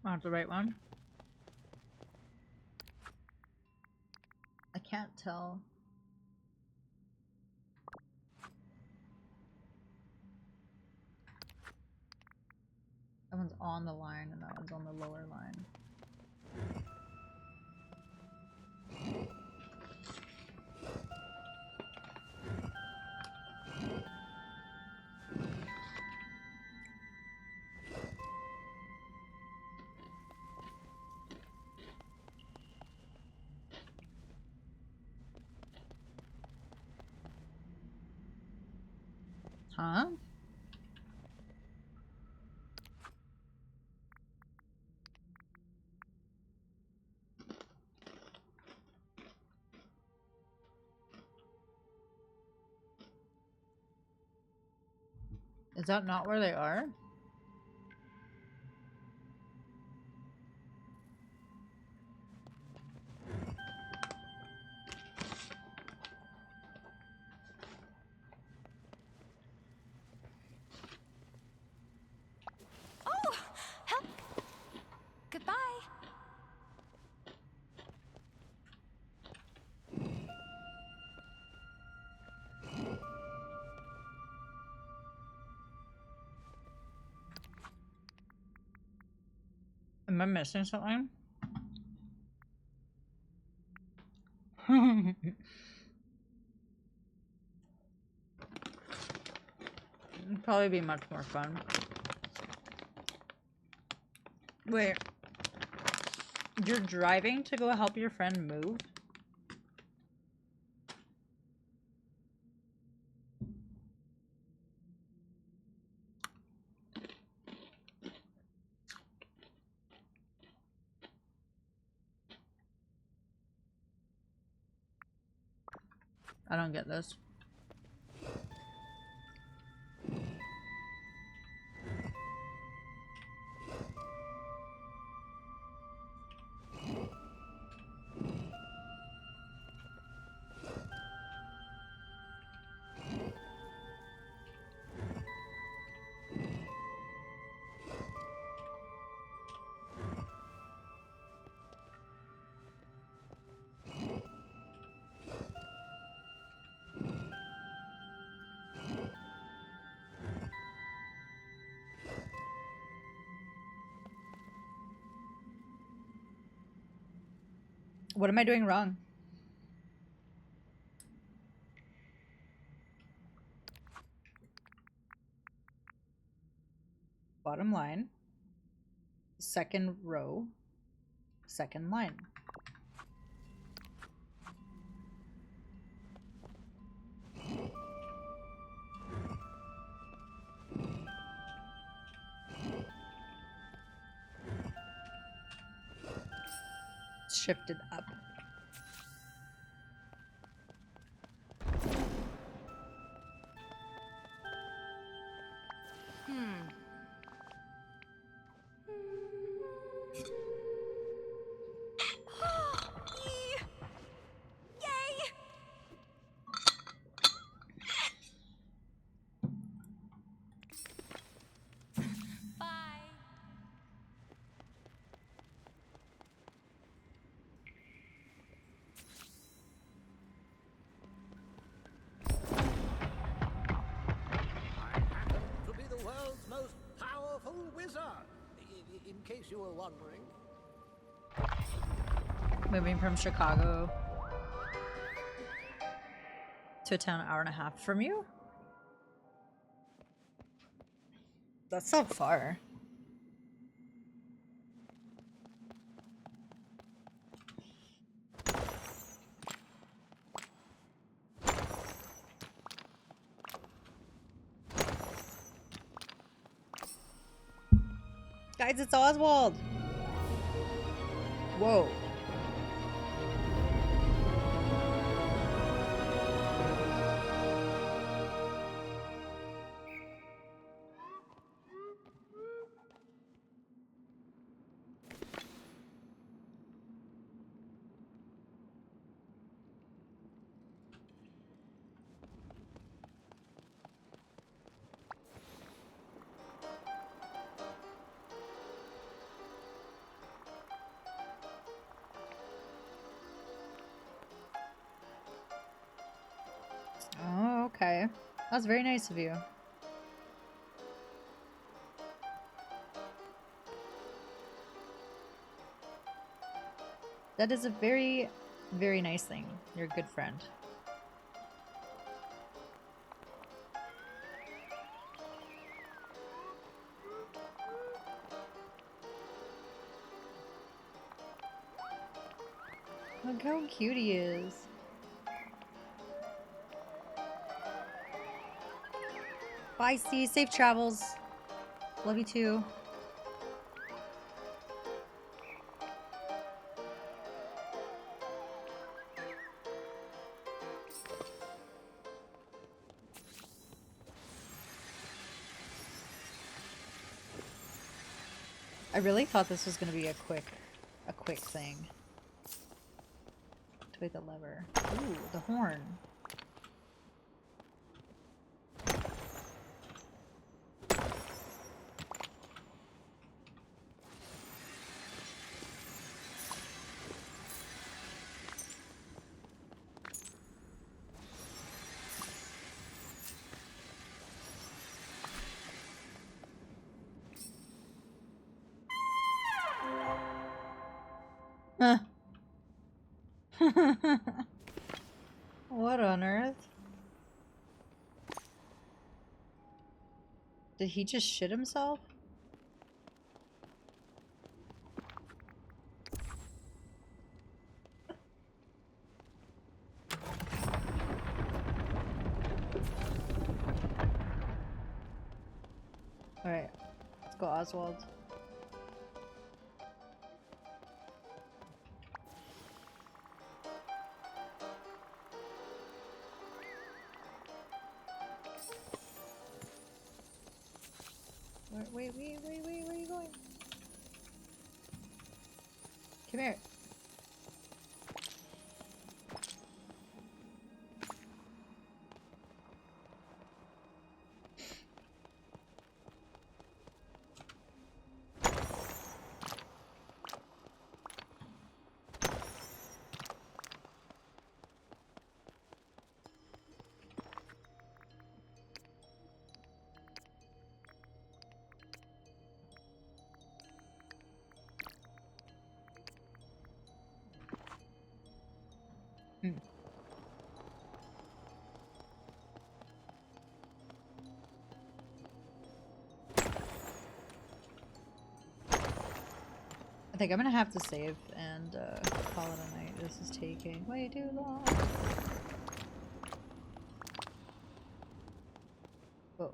S1: Not the right one. I can't tell. That one's on the line and that one's on the lower line. Huh? Is that not where they are?
S4: Oh, help. Goodbye.
S1: Am I missing something? It'd probably be much more fun. Wait. You're driving to go help your friend move? I don't get this. What am I doing wrong? Bottom line. Second row. Second line. Shifted up.
S4: Bye.
S2: I happen to be the world's most powerful wizard, in case you were wondering.
S1: Moving from Chicago to a town an hour and a half from you? That's so far. Guys, it's Oswald! Whoa. Oh, okay. That's very nice of you. That is a very, very nice thing. You're a good friend. Look how cute he is. Bye, Steve. Safe travels. Love you too. I really thought this was gonna be a quick thing. Activate the lever. Ooh, the horn. What on earth? Did he just shit himself? Alright, let's go Oswald. Wait, where are you going? Come here. I think I'm gonna have to save and call it a night. This is taking way too long. Whoa.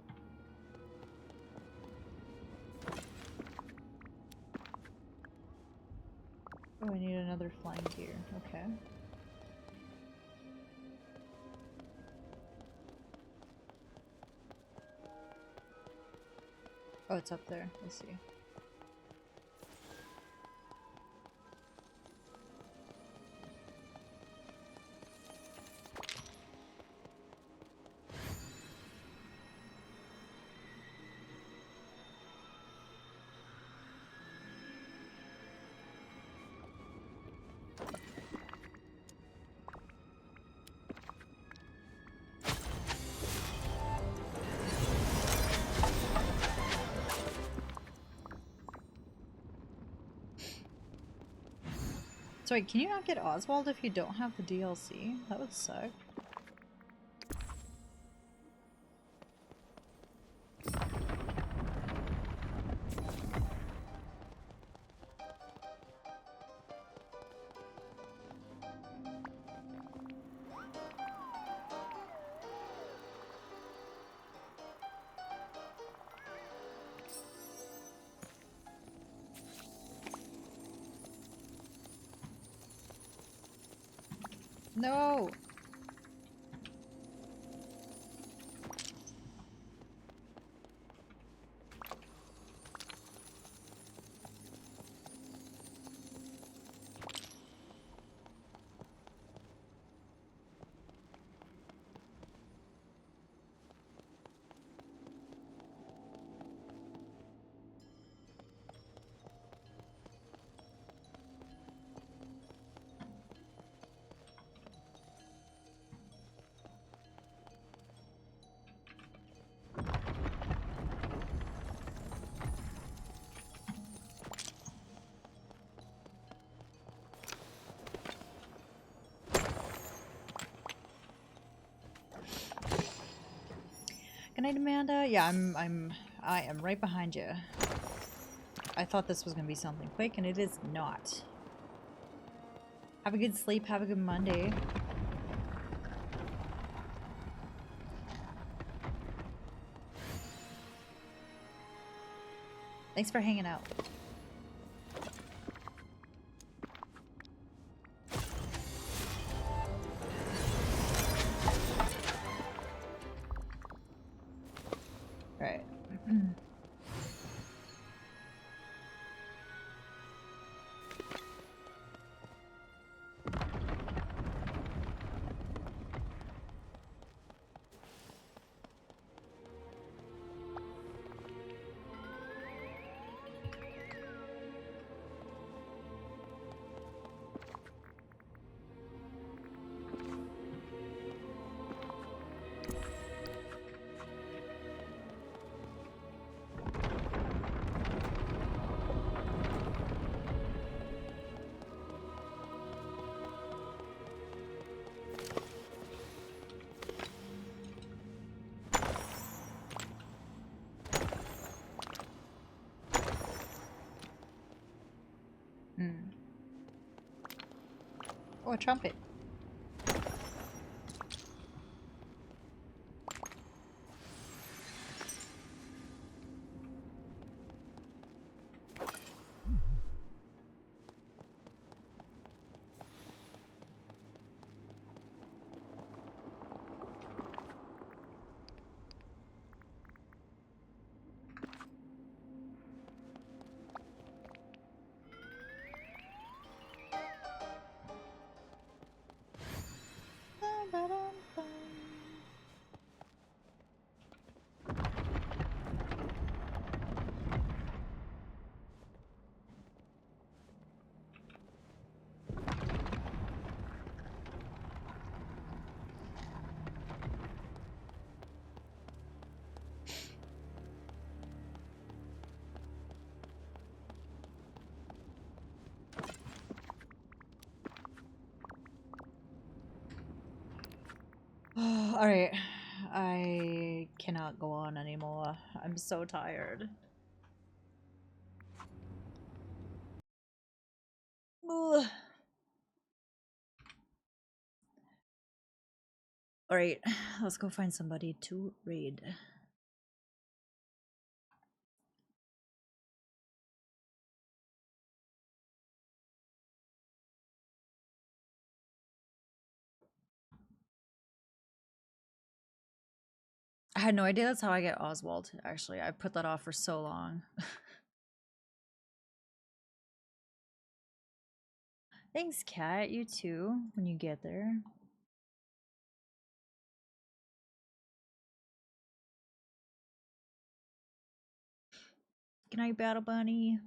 S1: Oh, I need another flying gear. Okay. Oh, it's up there. Let's see. So wait, can you not get Oswald if you don't have the DLC? That would suck. No! Good night, Amanda. Yeah, I am right behind you. I thought this was gonna be something quick, and it is not. Have a good sleep. Have a good Monday. Thanks for hanging out. Right. Oh, a trumpet. Alright. I cannot go on anymore. I'm so tired. Ugh. Alright, let's go find somebody to raid. I had no idea that's how I get Oswald, actually. I put that off for so long. Thanks, Kat. You too, when you get there. Good night, Battle Bunny.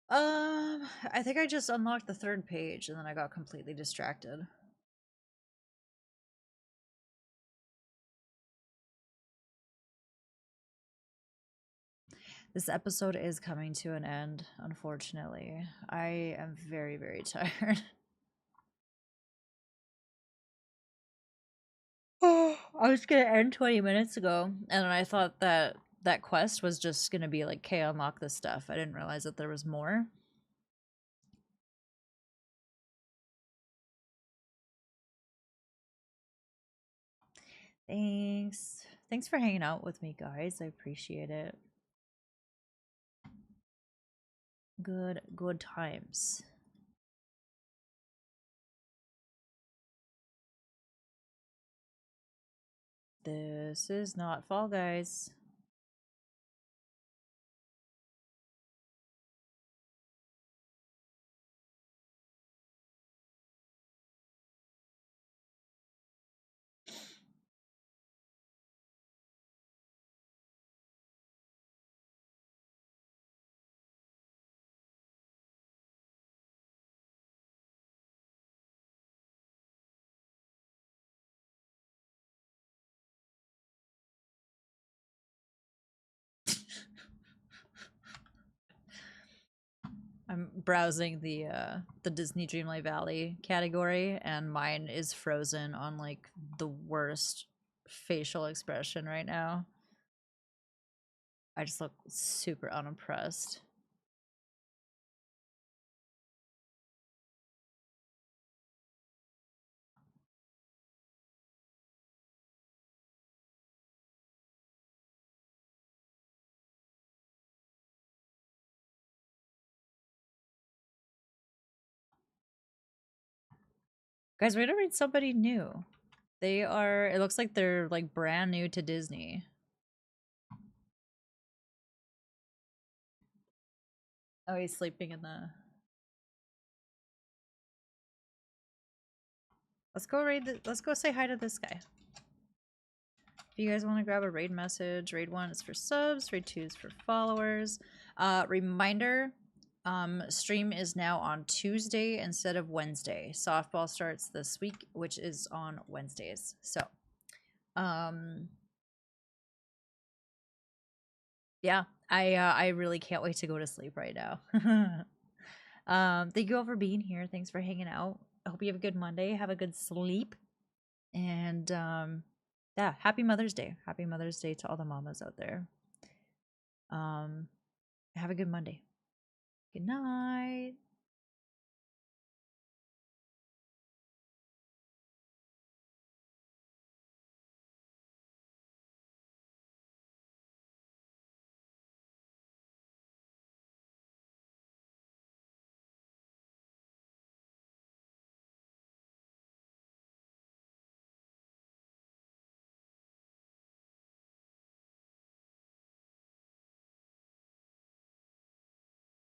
S1: I think I just unlocked the third page and then I got completely distracted. This episode is coming to an end, unfortunately. I am very, very tired. I was gonna end 20 minutes ago, and then I thought that that quest was just gonna be like, okay, unlock this stuff. I didn't realize that there was more. Thanks. Thanks for hanging out with me, guys. I appreciate it. Good times. This is not Fall Guys. I'm browsing the Disney Dreamlight Valley category, and mine is Frozen on like the worst facial expression right now. I just look super unimpressed. Guys, we're gonna read somebody new. They are, it looks like they're like brand new to Disney. Oh, he's sleeping in the... let's go say hi to this guy. If you guys want to grab a raid message, raid 1 is for subs, raid 2 is for followers. Reminder, stream is now on Tuesday instead of Wednesday. Softball starts this week, which is on Wednesdays. So, yeah, I really can't wait to go to sleep right now. Thank you all for being here. Thanks for hanging out. I hope you have a good Monday. Have a good sleep. And yeah, happy Mother's Day. Happy Mother's Day to all the mamas out there. Have a good Monday. Good night.